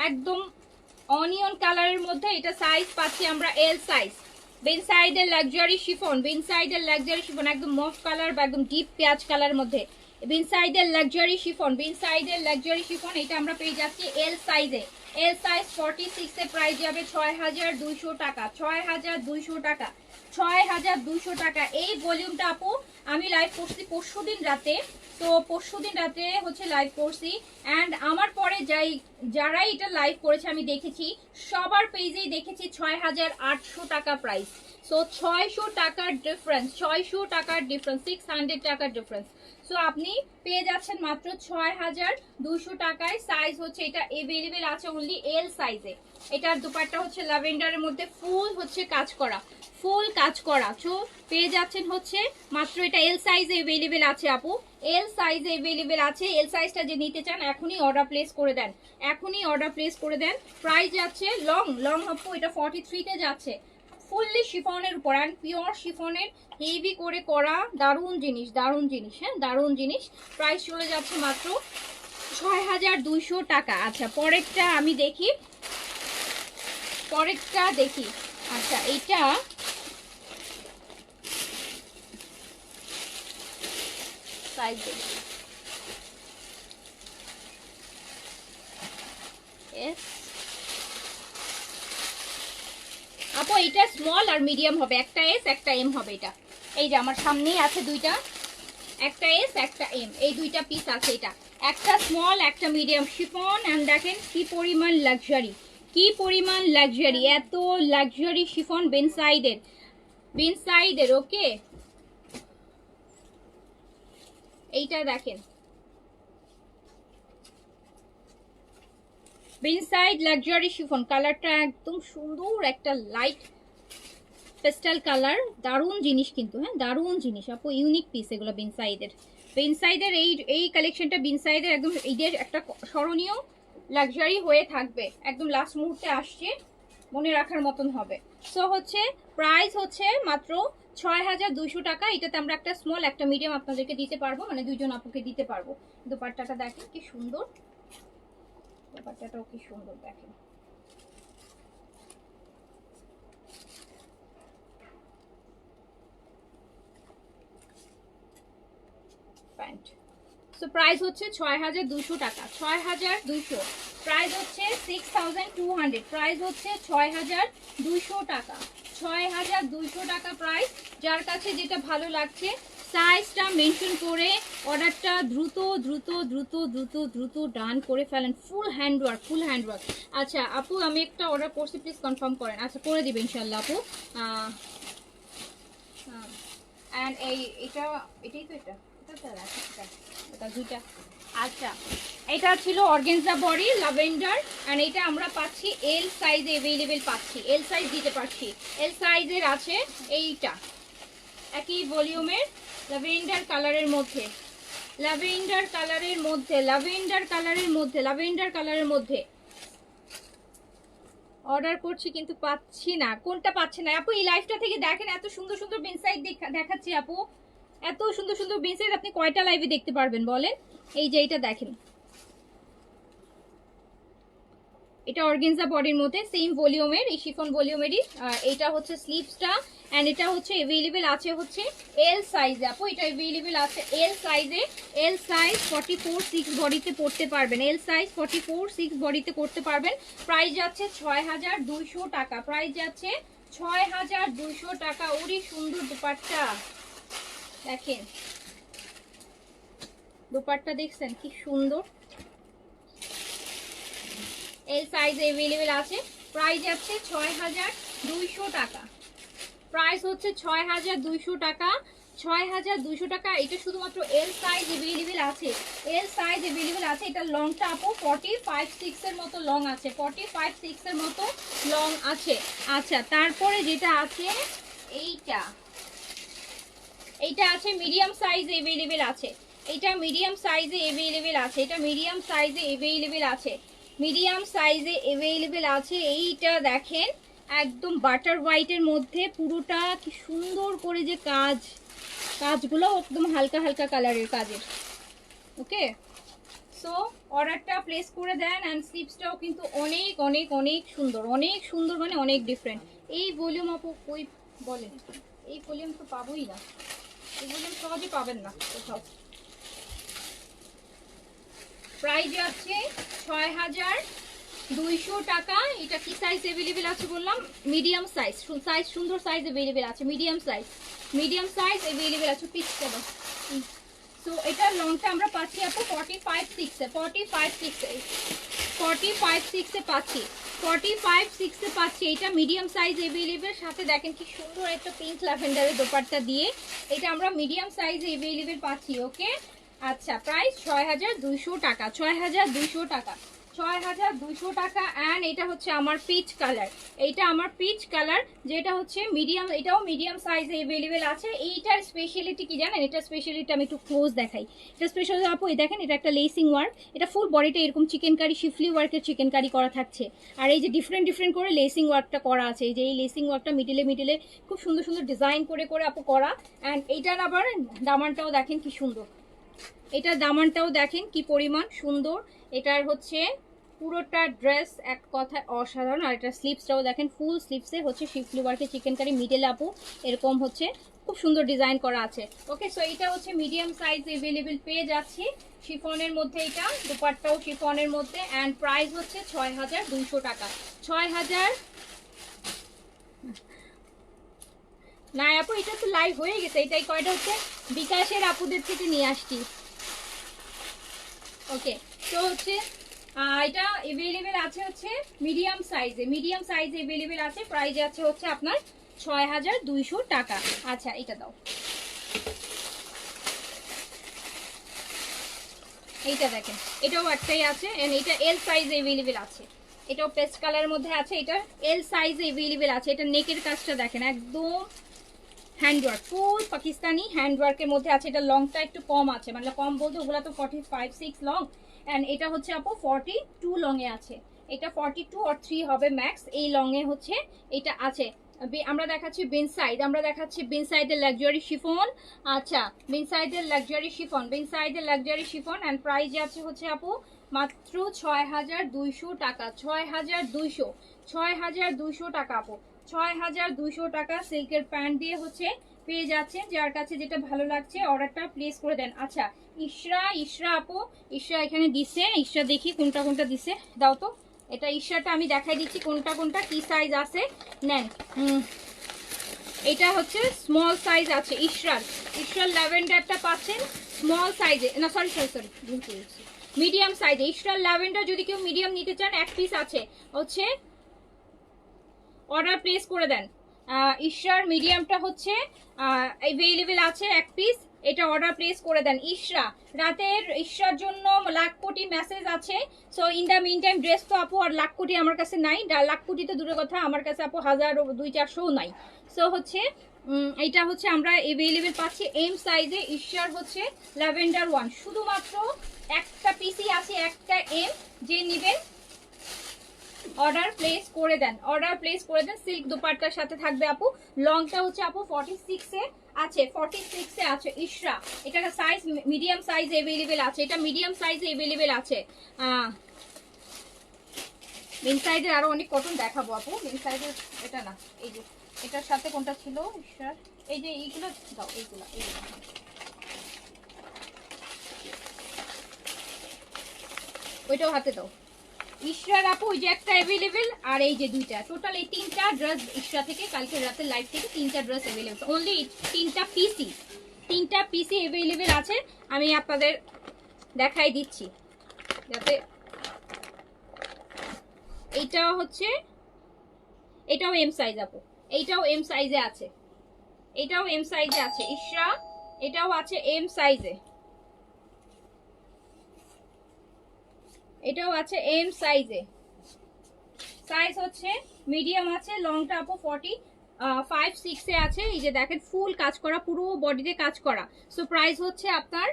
একদম অনিয়ন কালারের মধ্যে, এটা সাইজ পাচ্ছি আমরা এল সাইজ। বিনসাইডের লাক্সারি শিফন, বিনসাইডের লাক্সারি শিফন একদম মফ কালার বা একদম ডিপ পেঁয়াজ কালারের মধ্যে। বিনসাইডের লাক্সারি শিফন, বিনসাইডের লাক্সারি শিফন, এটা আমরা পেয়ে যাচ্ছি এল সাইজে। এল সাইজ 46 এ প্রাইস যাবে 6200 টাকা, 6200 টাকা, 6200 টাকা। এই ভলিউমটা আপু আমি লাইভ করছি পরশুদিন রাতে, তো পরশুদিন রাতে হচ্ছে লাইভ করছি। অ্যান্ড আমার পরে যারাই এটা লাইভ করেছে আমি দেখেছি সবার পেজেই দেখেছি 6800 টাকা প্রাইস। সো 600 টাকার ডিফারেন্স, 600 টাকার ডিফারেন্স, 600 টাকার ডিফারেন্স। সো আপনি পেয়ে যাচ্ছেন মাত্র 6200 টাকায়। সাইজ হচ্ছে এটা এভেলেবেল আছে অনলি এল সাইজে। এটার দুপাট্টা হচ্ছে ল্যাভেন্ডারের মধ্যে ফুল হচ্ছে কাজ করা, ফুল কাজ করা। সো পেয়ে যাচ্ছেন হচ্ছে মাত্র, এটা এল সাইজে এভেলেবেল আছে আপু, এল সাইজে এভেলেবেল আছে। এল সাইজটা যে নিতে চান এখনই অর্ডার প্লেস করে দেন, এখনই অর্ডার প্লেস করে দেন। প্রাইস যাচ্ছে লং লং আপু, এটা 43 তে যাচ্ছে, ফুললি শিফনের উপর অ্যান্ড পিওর শিফনের, হেভি করে করা, দারুণ জিনিস, দারুণ জিনিস, হ্যাঁ দারুণ জিনিস। প্রাইস চলে যাচ্ছে মাত্র 6200 টাকা। আচ্ছা পরেরটা আমি দেখি, পরেরটা দেখি। আচ্ছা এইটা সাইজ দেখি, এস আপু এটা স্মল আর মিডিয়াম হবে, একটা এস একটা এম হবে। এটা এই যে আমার সামনেই আছে দুইটা, একটা এস একটা এম, এই দুইটা পিস আছে। এটা একটা স্মল একটা মিডিয়াম শিফন। এন্ড দেখেন কি পরিমাণ লাক্সারি, কি পরিমাণ লাক্সারি, এত লাক্সারি শিফন বিনসাইডের, বিনসাইডের। ওকে এইটা দেখেন, বিনসাইড লাক্সারি শিফন, কালারটা একদম সুন্দর, একটা লাইট পেস্টাল কালার, দারুণ জিনিস কিন্তু, হ্যাঁ দারুণ জিনিস আপু, ইউনিক পিস এগুলো বিনসাইডের। বিনসাইডের এই কালেকশনটা বিনসাইডের একদম ঈদের একটা স্মরণীয় লাক্সারি হয়ে থাকবে, একদম লাস্ট মুহূর্তে আসছে, মনে রাখার মতন হবে। সো হচ্ছে প্রাইস হচ্ছে মাত্র 6200 টাকা। এটাতে আমরা একটা স্মল একটা মিডিয়াম আপনাদেরকে দিতে পারবো, মানে দুইজন আপুকে দিতে পারবো। দুপাট্টাটা দেখেন কি সুন্দর, দুপাট্টাটাও কি সুন্দর দেখেন। প্যান্ট সো প্রাইস হচ্ছে 6200 টাকা, 6200। প্রাইস হচ্ছে 6200, প্রাইস হচ্ছে 6200 টাকা, 6200 টাকা প্রাইস। যার কাছে যেটা ভালো লাগছে সাইজটা মেনশন করে অর্ডারটা দ্রুত দ্রুত দ্রুত দ্রুত দ্রুত ডান করে ফেলেন। ফুল হ্যান্ডওয়ার্ক, ফুল হ্যান্ডওয়ার্ক। আচ্ছা আপু আমি একটা অর্ডার করছি, প্লিজ কনফার্ম করেন। আচ্ছা করে দিবে ইনশাল্লাহ আপু। অ্যান্ড এটাই তো এটা দুইটা। আচ্ছা এটা ছিল অর্গানজা বডি ল্যাভেন্ডার, অ্যান্ড এটা আমরা পাচ্ছি এল সাইজে অ্যাভেলেবেল পাচ্ছি, এল সাইজ দিতে পারছি। এল সাইজের আছে এইটা একই ভলিউমের ল্যাভেন্ডার কালারের মধ্যে, ল্যাভেন্ডার কালারের মধ্যে, ল্যাভেন্ডার কালারের মধ্যে, ল্যাভেন্ডার কালারের মধ্যে অর্ডার করছি কিন্তু পাচ্ছি না। কোনটা পাচ্ছে না আপু? এই লাইভটা থেকে দেখেন, এত সুন্দর সুন্দর বিনসাইড দেখাচ্ছি আপু, এত সুন্দর সুন্দর বিনসাইড আপনি কয়টা লাইভে দেখতে পারবেন বলেন? এই যে এটা দেখেন, এটা অর্গানজা বডির মধ্যে সেম ভলিউমের, এই শিফন ভলিউমেরই। এটা হচ্ছে স্লিভসটা, এন্ড এটা হচ্ছে अवेलेबल আছে হচ্ছে এল সাইজে আপু, এটা अवेलेबल আছে এল সাইজে। এল সাইজ 44-6 বডিতে পড়তে পারবেন, এল সাইজ 44-6 বডিতে করতে পারবেন। প্রাইস যাচ্ছে 6200 টাকা, প্রাইস যাচ্ছে 6200 টাকা। ওরে সুন্দর দুপাট্টা দেখেন, দুপাট্টা দেখছেন কি সুন্দর। এল সাইজ अवेलेबल আছে, প্রাইস যাচ্ছে 6200 টাকা, প্রাইস হচ্ছে 6200 টাকা, 6200 টাকা। এটা শুধুমাত্র এল সাইজ अवेलेबल আছে, এল সাইজ अवेलेबल আছে। এটা লংটা আপু 45-6 এর মতো লং আছে, 45-6 এর মতো লং আছে। আচ্ছা তারপরে যেটা আছে এইটা, এইটা আছে মিডিয়াম সাইজ अवेलेबल আছে, এটা মিডিয়াম সাইজে अवेलेबल আছে, এটা মিডিয়াম সাইজে अवेलेबल আছে, মিডিয়াম সাইজে अवेलेबल আছে। এইটা দেখেন একদম বাটার হোয়াইটের মধ্যে, পুরোটা কি সুন্দর করে যে কাজগুলো একদম হালকা হালকা কালারের কাজের। ওকে সো অর্ডারটা প্লেস করে দেন, অ্যান্ড স্লিপসটাও কিন্তু অনেক অনেক অনেক সুন্দর, অনেক সুন্দর, মানে অনেক ডিফারেন্ট। এই ভলিউম আপু কই বলেন, এই ভলিউম তো পাবোই না, এই ভলিউম সহজে পাবেন না কোথাও। প্রাইস আছে 6200 টাকা। এটা কি সাইজ अवेलेबल আছে বললাম? মিডিয়াম সাইজ, সাইজ সুন্দর সাইজ अवेलेबल আছে, medium size, medium size available আছে। পিচ করো। সো এটা লংটা আমরা পাচ্ছি আপু 45-6 এ, 45-6 এ, 45-6 এ পাচ্ছি, 45-6 এ পাচ্ছি। এটা মিডিয়াম সাইজ अवेलेबल, সাথে দেখেন কি সুন্দর একটা পিঙ্ক ল্যাভেন্ডারের দোপাট্টা দিয়ে, এটা আমরা মিডিয়াম সাইজ अवेलेबल পাচ্ছি। ওকে আচ্ছা প্রাইস 6200 টাকা, 6200 টাকা, 6200 টাকা। অ্যান্ড এটা হচ্ছে আমার পিচ কালার, এইটা আমার পিচ কালার, যেটা হচ্ছে মিডিয়াম, এটাও মিডিয়াম সাইজে अवेलेबल আছে। এইটার স্পেশালিটি কি জানেন? এটা স্পেশালিটি আমি একটু ক্লোজ দেখাই। এটা স্পেশাল আপু এই দেখেন, এটা একটা লেসিং ওয়ার্ক, এটা ফুল বডিটা এরকম চিকেন কারি শিফলি ওয়ার্কের চিকেন কারি করা থাকছে। আর এই যে ডিফারেন্ট ডিফারেন্ট করে লেসিং ওয়ার্কটা করা আছে, এই যে এই লেসিং ওয়ার্কটা মিডিলে মিডিলে খুব সুন্দর সুন্দর ডিজাইন করে করে আপু করা। অ্যান্ড এইটার আবার দামানটাও দেখেন কি সুন্দর, এটার দামানটাও দেখেন কি পরিমাণ সুন্দর। এটার হচ্ছে পুরোটা ড্রেস এক কথায় অসাধারণ। আর এটা স্লিপসটাও দেখেন, ফুল স্লিপসে হচ্ছে শিফলি ওয়ার্কে চিকেন কারি, মিডল আপু এরকম হচ্ছে খুব সুন্দর ডিজাইন করা আছে। ওকে সো এটা হচ্ছে মিডিয়াম সাইজ अवेलेबल পেয়ে যাচ্ছি শিফনের মধ্যে, এটা দুপাট্টাও শিফনের মধ্যে। অ্যান্ড প্রাইস হচ্ছে 6200 টাকা, 6000 না আপু এটা তো লাইভ হয়ে গেছে, এটাই কয়টা হচ্ছে বিকাশের আপুদের থেকে নিয়ে আসছি। ওকে তো হচ্ছে এটা अवेलेबल আছে হচ্ছে মিডিয়াম সাইজে, মিডিয়াম সাইজে अवेलेबल আছে। প্রাইস আছে হচ্ছে আপনার 6200 টাকা। আচ্ছা এটা দাও, এইটা দেখেন এটাও একটাই আছে, এন্ড এটা এল সাইজে अवेलेबल আছে, এটাও পেস্ট কালারের মধ্যে আছে, এটা এল সাইজে अवेलेबल আছে। এটা নেকের কাজটা দেখেন একদম হ্যান্ডওয়ার্ক, ফুল পাকিস্তানি হ্যান্ডওয়ার্কের মধ্যে আছে। এটা লংটা একটু কম আছে, মানে কম বলতে ওগুলা তো 45-6 লং, অ্যান্ড এটা হচ্ছে আপু 42 লং এ আছে। এটা 42 or 3 হবে ম্যাক্স, এই লং এ হচ্ছে এটা আছে। আমরা দেখাচ্ছি বিন সাইড, আমরা দেখাচ্ছি বিন সাইডের লাক্সারি শিফন। আচ্ছা বিন সাইডের লাক্সারি শিফন, বিন সাইডের লাক্সারি শিফন। অ্যান্ড প্রাইস যাচ্ছে হচ্ছে আপু মাত্র 6200 টাকা, 6200, 6200 টাকা আপু, 6200 টাকা। সিল্কের প্যান্ট দিয়ে হচ্ছে পেয়ে যাচ্ছেন, যার কাছে যেটা ভালো লাগছে অর্ডারটা প্লেস করে দেন। আচ্ছা ইশরা ইশরা আপু, ইশরা এখানে দিছে। ইশরা দেখি কোনটা কোনটা দিছে, দাও তো। এটা ইশরাটা আমি দেখাই দিচ্ছি কোনটা কোনটা কি সাইজ আছে। নেন, এটা হচ্ছে স্মল সাইজ আছে ইশরার। ইশরার ল্যাভেন্ডারটা পাচ্ছেন স্মল সাইজে, না সরি সরি সরি ভুল করেছি, মিডিয়াম সাইজে। ইশরার ল্যাভেন্ডার যদি কেউ মিডিয়াম নিতে চান, এক পিস আছে, হচ্ছে অর্ডার প্লেস করে দেন। ইশরার মিডিয়ামটা হচ্ছে অ্যাভেলেবেল আছে এক পিস, এটা অর্ডার প্লেস করে দেন। ইশরা রাতের, ইশরার জন্য লাখ কোটি মেসেজ আছে। So in the meantime dress তো আপু আর লাখ কোটি আমার কাছে নাই, লাখ কোটি তো দূরের কথা, আমার কাছে আপু 1000 200-400 নাই। সো হচ্ছে এটা হচ্ছে আমরা অ্যাভেলেবেল পাচ্ছি এম সাইজে। ইশরার হচ্ছে ল্যাভেন্ডার ওয়ান, শুধুমাত্র একটা পিসই আছে, একটা এম। যে নেবেন অর্ডার প্লেস করে দেন, অর্ডার প্লেস করে দেন। সিল্ক দুপাট্টার সাথে থাকবে আপু। লংটা হচ্ছে আপু 46 এ আছে, 46 এ আছে ইশরা। এটা সাইজ মিডিয়াম সাইজ अवेलेबल আছে, এটা মিডিয়াম সাইজ अवेलेबल আছে। মেন সাইজের আরো অনেক কটন দেখাবো আপু। মেন সাইজের এটা না, এই যে এটার সাথে কোনটা ছিল ইশরার, এই যে এইগুলো দাও, এইগুলো ওইটাও হাতে দাও। ইশরার আপু ওই যে একটা अवेलेबल, আর এই যে দুইটা, টোটাল এই তিনটা ড্রেস ইশরা থেকে কালকে রাতে লাইভ থেকে তিনটা ড্রেস अवेलेबल, অনলি তিনটা পিসি अवेलेबल আছে। আমি আপনাদের দেখাই দিচ্ছি যাতে। এইটাও হচ্ছে, এটাও এম সাইজ আপু, এইটাও এম সাইজে আছে, এটাও এম সাইজে আছে ইশরা, এটাও আছে এম সাইজে, এটাও আছে এম সাইজে। সাইজ হচ্ছে মিডিয়াম আছে, লংটা আপু 45-6 এ আছে। এই যে দেখেন ফুল কাজ করা, পুরো বডিতে কাজ করা। সো প্রাইস হচ্ছে আপনার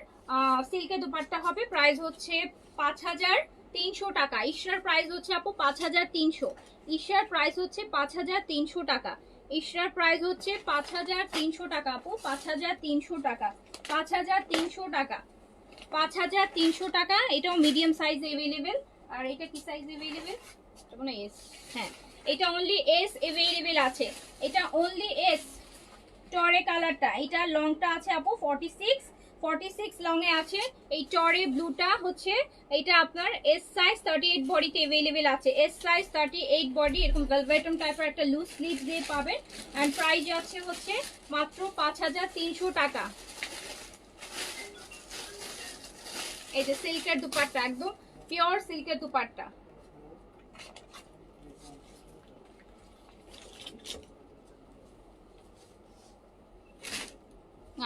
সিল্কের দুপাট্টা হবে, প্রাইস হচ্ছে 5300 টাকা। ইশরার প্রাইস হচ্ছে আপু 5300, ইশরার প্রাইস হচ্ছে 5300 টাকা। ইশরার প্রাইস হচ্ছে 5300 টাকা আপু, 5300 টাকা, 5300 টাকা, 5300 টাকা। এটাও মিডিয়াম সাইজ अवेलेबल। আর এটা কি সাইজ अवेलेबल? এটা কোনো এস, হ্যাঁ এটা অনলি এস अवेलेबल আছে, এটা অনলি এস। টরে কালারটা, এটা লংটা আছে আপু 46 লং এ আছে। এই টরে ব্লুটা হচ্ছে এটা আপনার এস সাইজ 38 বডিতে अवेलेबल আছে, এস সাইজ 38 বডি। এরকম ভেলভেটন টাইপের একটা লুজ স্লিভ দিয়ে পাবেন। এন্ড প্রাইস আছে হচ্ছে মাত্র 5300 টাকা। এই যে সিল্কের দুপাট্টা, একদম পিওর সিল্কের দুপাট্টা।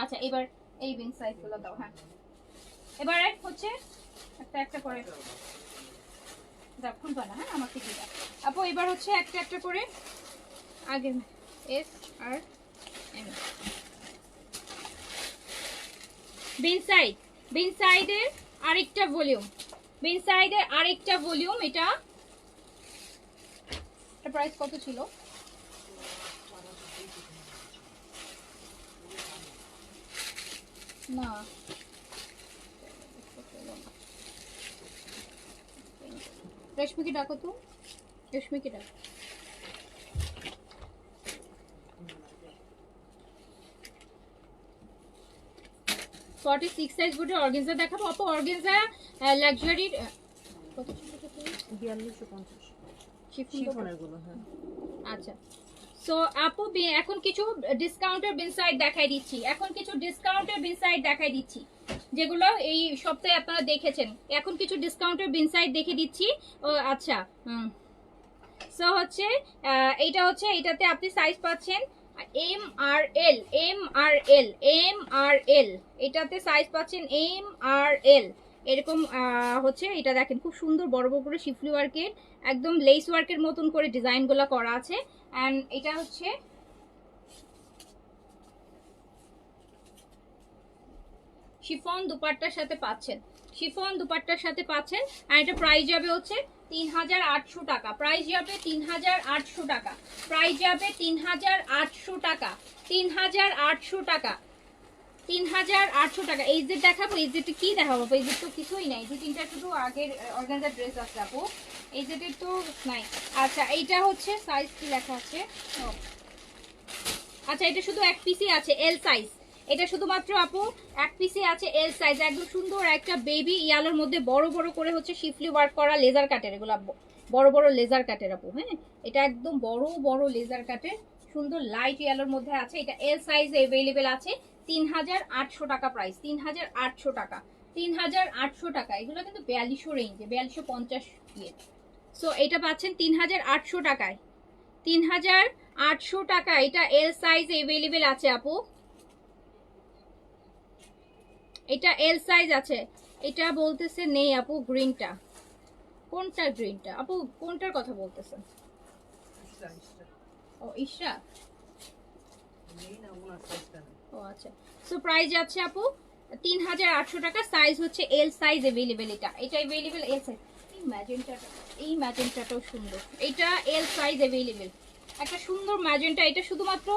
আচ্ছা এবার এই বিন সাইজ গুলো দাও। হ্যাঁ এবার হচ্ছে একটা একটা করে দাও, খুলবা না, হ্যাঁ আমার থেকে দাও আপু। এবার হচ্ছে একটা একটা করে, আগে এস আর এম। বিন সাইডের আরেকটা ভলিউম, বিন সাইডের আরেকটা ভলিউম। এটা প্রাইস কত ছিল? না রেশমিকে ডাকো তো, রেশমিকে ডাকো। ফর্টি সিক্স সাইজ বোর্ডে অর্গেনজা দেখাবো আপু। অর্গেনজা লাক্সারির কত ছিল? 4250 শিফনের গুলো। হ্যাঁ আচ্ছা। সো আপু এখন কিছু ডিসকাউন্টের বিন সাইড দেখাই দিচ্ছি, এখন কিছু ডিসকাউন্টের বিন সাইড দেখাই দিচ্ছি যেগুলো এই সপ্তাহে আপনারা দেখেছেন। এখন কিছু ডিসকাউন্টের বিন সাইড দেখে দিচ্ছি। ও আচ্ছা, সো হচ্ছে এইটা হচ্ছে, এইটাতে আপনি সাইজ পাচ্ছেন এম আর এল, এটাতে সাইজ পাচ্ছেন এম আর এল। এরকম হচ্ছে এটা দেখেন খুব সুন্দর বড় বড় করে শিফলি ওয়ার্কের, একদম লেস ওয়ার্কের মতন করে ডিজাইনগুলো করা আছে। এন্ড এটা হচ্ছে শিফন দুপাট্টার সাথে পাচ্ছেন, শিফন দুপাট্টার সাথে পাচ্ছেন। আর এটা প্রাইস যাবে হচ্ছে 3800 টাকা, প্রাইস যাবে 3800 টাকা, প্রাইস যাবে 3800 টাকা, 3800 টাকা, 3800 টাকা। এই যে দেখাবো, এই যে কি দেখাবো? এই যে তো কিছুই নাই, যে তিনটা শুধু আগের অর্গানজার ড্রেস আছে আপু, এই যে তো নাই। আচ্ছা এইটা হচ্ছে সাইজ কি লেখা আছে? আচ্ছা এটা শুধু এক পিসই আছে, এল সাইজ, এটা শুধুমাত্র আপু এক পিসে আছে এল সাইজ, একদম সুন্দর একটা বেবি ইয়ালোর মধ্যে বড় বড় করে হচ্ছে শিফলি ওয়ার্ক করা লেজার কাটের, এগুলো বড় বড় লেজার কাটের আপু। হ্যাঁ, এটা একদম বড় বড় লেজার কাটের, সুন্দর লাইট ইয়েলোর মধ্যে আছে। এটা এল সাইজ अवेलेबल আছে। 3800 টাকা প্রাইস, 3800 টাকা, 3800 টাকা। এগুলো কিন্তু 4200 রেঞ্জে, 4250 দিয়ে। সো এটা পাচ্ছেন 3800 টাকায়, 3800 টাকা। এটা এল সাইজ अवेलेबल আছে আপু, এটা এল সাইজ আছে। এটা বলতেছে নেই আপু গ্রিনটা, কোনটা গ্রিনটা আপু, কোনটার কথা বলতেছেন? ও ইশরা, ও আচ্ছা। সো প্রাইস যাচ্ছে আপু 3800 টাকা, সাইজ হচ্ছে এল সাইজ अवेलेबल। এটা अवेलेबल এল সাইজ। এই ম্যাজেন্টাটাও সুন্দর, এটা এল সাইজ अवेलेबल, একটা সুন্দর ম্যাজেন্টা। এটা শুধুমাত্র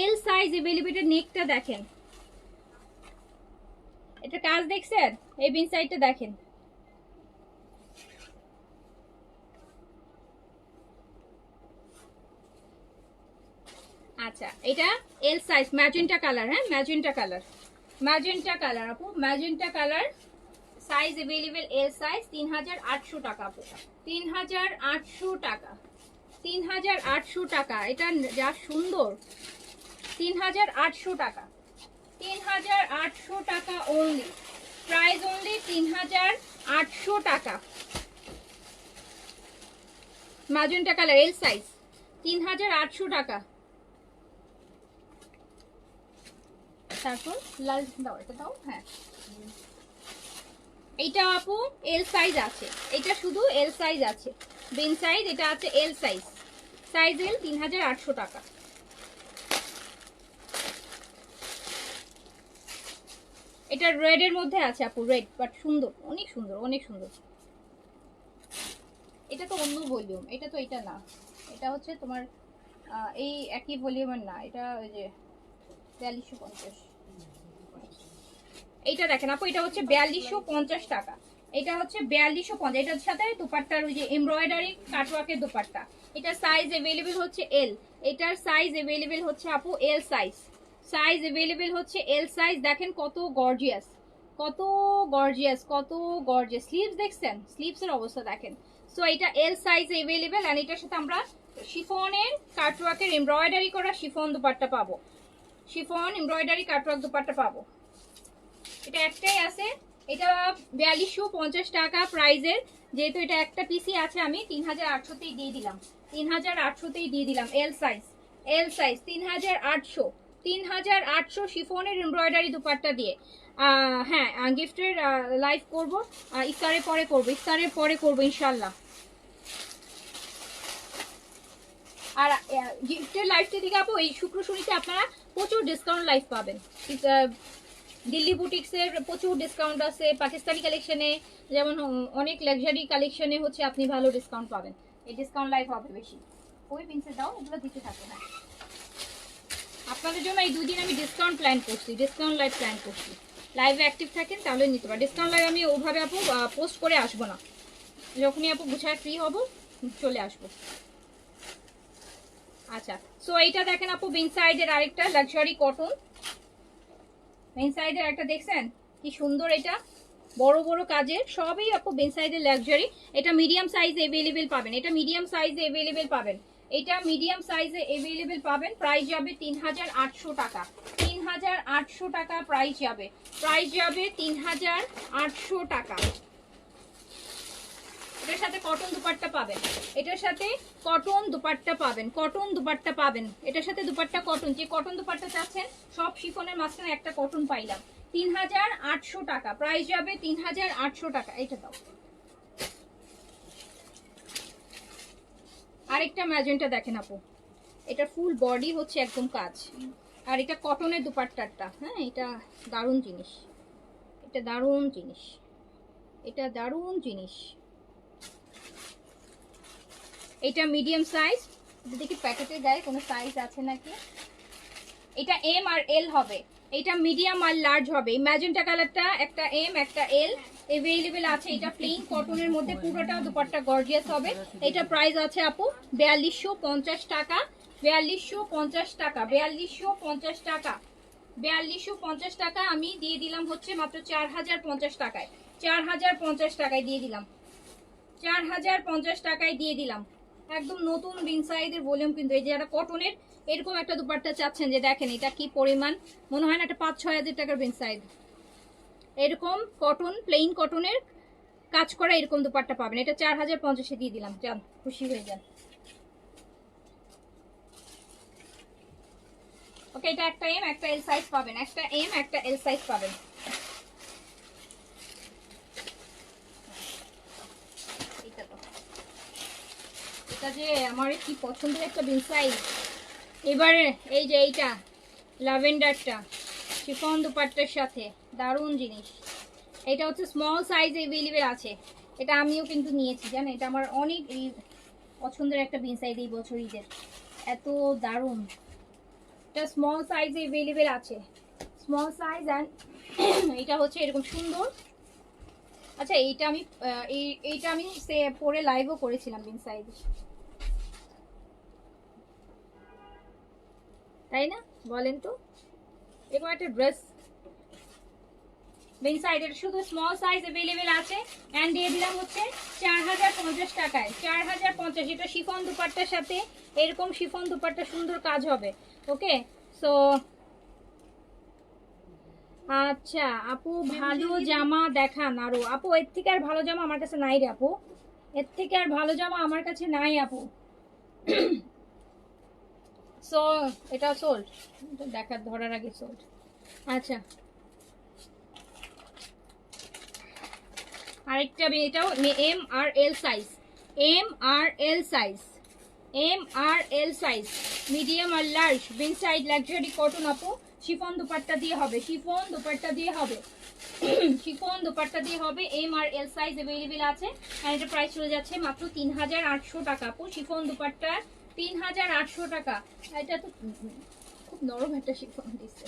এল সাইজ अवेलेबल। এর নেকটা দেখেন, এটা কাজ দেখছেন, এই বিন সাইডটা দেখেন। আচ্ছা, এটা এল সাইজ ম্যাজেন্টা কালার। হ্যাঁ, ম্যাজেন্টা কালার, ম্যাজেন্টা কালার আপু, magenta colour, size available L size. 3800 টাকা আপু, 3800 টাকা, 3800 টাকা। এটা যা সুন্দর, 3800 টাকা, 3800 টাকা অনলি, প্রাইস অনলি 3800 টাকা। ম্যাজেন্টা কালার এল সাইজ, 3800 টাকা। তারপর লাল দাও, এটা দাও। হ্যাঁ, এইটা আপু এল সাইজ আছে, এটা শুধু এল সাইজ আছে, বিন সাইজ। এটা আছে এল সাইজ, সাইজ এল, 3800 টাকা। এটা রেড এর মধ্যে আছে আপু, রেড বাট সুন্দর, অনেক সুন্দর, অনেক সুন্দর। এটা তো অন্য ভলিউম, এটা তো এটা না, এটা হচ্ছে তোমার এই একই ভলিউমের না, এটা ওই যে 4250। এইটা দেখেন আপু, এটা হচ্ছে 4250 টাকা, এটা হচ্ছে 4250। এটার সাথে দুপাট্টার ওই যে এমব্রয়ডারি কাটওয়ার্কের দুপাট্টা। এটা সাইজ अवेलेबल হচ্ছে এল, এটার সাইজ अवेलेबल হচ্ছে আপু এল সাইজ, সাইজ अवेलेबल হচ্ছে এল সাইজ। দেখেন কত গর্জিয়াস, কত গর্জিয়াস, কত গর্জিয়াস। স্লিভস দেখছেন, স্লিভস এর অবস্থা দেখেন। সো এটা এল সাইজ अवेलेबल। আর এটার সাথে আমরা শিফনের কাটওয়ার্কের এমব্রয়ডারি করা শিফন দুপাট্টা পাবো, শিফন এমব্রয়ডারি কাটওয়ার্ক দুপাট্টা পাবো। এটা একটাই আছে, এটা 4250 টাকা প্রাইজের। যেহেতু এটা একটা পিসি আছে, আমি 3800তেই দিয়ে দিলাম, 3800তেই দিয়ে দিলাম। এল সাইজ, এল সাইজ 3800, 3800 শিফনের এমব্রয়ডারি দুপাট্টা দিয়ে। হ্যাঁ, গিফটের লাইভ করব, ইফতারের পরে করব, ইফতারের পরে করব ইনশাল্লাহ। আর গিফটের লাইভটা দিকে আপু এই শুক্র শনিতে আপনারা প্রচুর ডিসকাউন্ট লাইভ পাবেন। দিল্লি বুটিক্সের প্রচুর ডিসকাউন্ট আছে, পাকিস্তানি কালেকশনে যেমন অনেক লাক্সারি কালেকশনে হচ্ছে আপনি ভালো ডিসকাউন্ট পাবেন। এই ডিসকাউন্ট লাইভ হবে বেশি। ওই পিনসে দাও, এগুলো দিতে থাকে না আপনাদের জন্য। এই 2 দিন আমি ডিসকাউন্ট প্ল্যান করছি, ডিসকাউন্ট লাইভ প্ল্যান করছি। লাইভে অ্যাক্টিভ থাকেন তাহলে নিতে পারেন ডিসকাউন্ট লাইভ। আমি ওভাবে আপু পোস্ট করে আসবো না, যখনই আপু গুছায় ফ্রি হব চলে আসবো। আচ্ছা, সো এইটা দেখেন আপু বিন সাইডের আরেকটা লাক্সারি কটন, বিন সাইডের একটা দেখছেন কি সুন্দর, এটা বড় বড় কাজের, সবই আপু বিন সাইডের লাক্সারি। এটা মিডিয়াম সাইজে अवेलेबल পাবেন, এটা মিডিয়াম সাইজে अवेलेबल পাবেন, এটা মিডিয়াম সাইজে अवेलेबल পাবেন। প্রাইস যাবে 3800 টাকা, 3800 টাকা প্রাইস যাবে, প্রাইস যাবে 3800 টাকা। এটার সাথে কটন দুপাট্টা পাবেন, এটার সাথে কটন দুপাট্টা পাবেন, কটন দুপাট্টা পাবেন। এটার সাথে দুপাট্টা কটন, যে কটন দুপাট্টা চাচ্ছেন সব শিফনের মাঝখানে একটা কটন পাইলাম। 3800 টাকা প্রাইস যাবে, 3800 টাকা। এটা দাও। আরেকটা ম্যাজেন্টা দেখেন আপু, এটা ফুল বডি হচ্ছে একদম কাজ, আর এটা কটনের দুপাট্টাটা। হ্যাঁ, এটা দারুণ জিনিস, এটা দারুণ জিনিস, এটা দারুণ জিনিস। এটা মিডিয়াম সাইজ, দেখি প্যাকেটের গায়ে কোনো সাইজ আছে নাকি। এটা এম আর এল হবে, এটা মিডিয়াম আর লার্জ হবে। ম্যাজেন্টা কালারটা একটা এম একটা এল अवेलेबल আছে। এটা প্লেন কটনের মধ্যে, পুরোটা দুপাট্টা গর্জিয়াস হবে। এটা প্রাইস আছে আপু 4250 টাকা, 4250 টাকা, 4250 টাকা, 4250 টাকা আমি দিয়ে দিলাম হচ্ছে মাত্র 4050 টাকায়। 4050 টাকায় দিয়ে দিলাম, 4050 টাকায় দিয়ে দিলাম। একদম নতুন বিন সাইজের ভলিউম কিন্তু। এই যে একটা কটনের এরকম একটা দুপাট্টা চাচ্ছেন, যে দেখেন এটা কি পরিমাণ, মনে হয় না একটা 5-6 হাজার টাকার বিন সাইজ। এরকম কটন, প্লেন কটনের কাজ করা এরকম দুপাট্টা পাবেন। এটা 4050-এ দিয়ে দিলাম, যান খুশি হয়ে যান। ওকে, এটা একটা এম একটা এল সাইজ পাবেন, একটা এম একটা এল সাইজ পাবেন। এটা যে আমার কি পছন্দের একটা বিন সাইজ। এবারে এই যে এইটা ল্যাভেন্ডারটা শিফন দুপাট্টার সাথে দারুণ জিনিস। এটা হচ্ছে স্মল সাইজ এভেলেবেল আছে। এটা আমিও কিন্তু নিয়েছি জানেন, এটা আমার অনেক এই পছন্দের একটা বিন সাইজ এই বছর ঈদের। এত দারুণ, এটা স্মল সাইজ এভেলেবেল আছে, স্মল সাইজ। অ্যান্ড এটা হচ্ছে এরকম সুন্দর। আচ্ছা এইটা আমি এইটা আমি পরে লাইভও করেছিলাম বিন সাইজ, তাই না বলেন তো? এরকম একটা ড্রেস বিন সাইজের শুধু স্মল সাইজ अवेलेबल আছে। এন্ড দিয়ে দিলাম হচ্ছে 4050 টাকায়। 4050, এটা শিফন দুপাট্টার সাথে এরকম শিফন দুপাট্টা সুন্দর কাজ হবে। ওকে, সো আচ্ছা আপু ভালো জামা দেখান আরো। আপু এর থেকে আর ভালো জামা আমার কাছে নাই রে আপু, এর থেকে আর ভালো জামা আমার কাছে নাই আপু। সো এটা সোল্ড, দেখার ধরার আগে সোল্ড। আচ্ছা আরেকটা এটাও এম আর এল সাইজ, এম আর এল সাইজ, এম আর এল সাইজ, মিডিয়াম আর লার্জ বিন সাইড লাক্সারি কটন আপু। শিফন দুপাট্টা দিয়ে হবে, শিফন দুপাট্টা দিয়ে হবে, শিফন দুপাট্টা দিয়ে হবে। এম আর এল সাইজ अवेलेबल আছে। আর এটা প্রাইস চলে যাচ্ছে মাত্র 3800 টাকা আপু। শিফন দুপাট্টা 3800 টাকা। এটা তো খুব নরম একটা শিফন দিচ্ছে।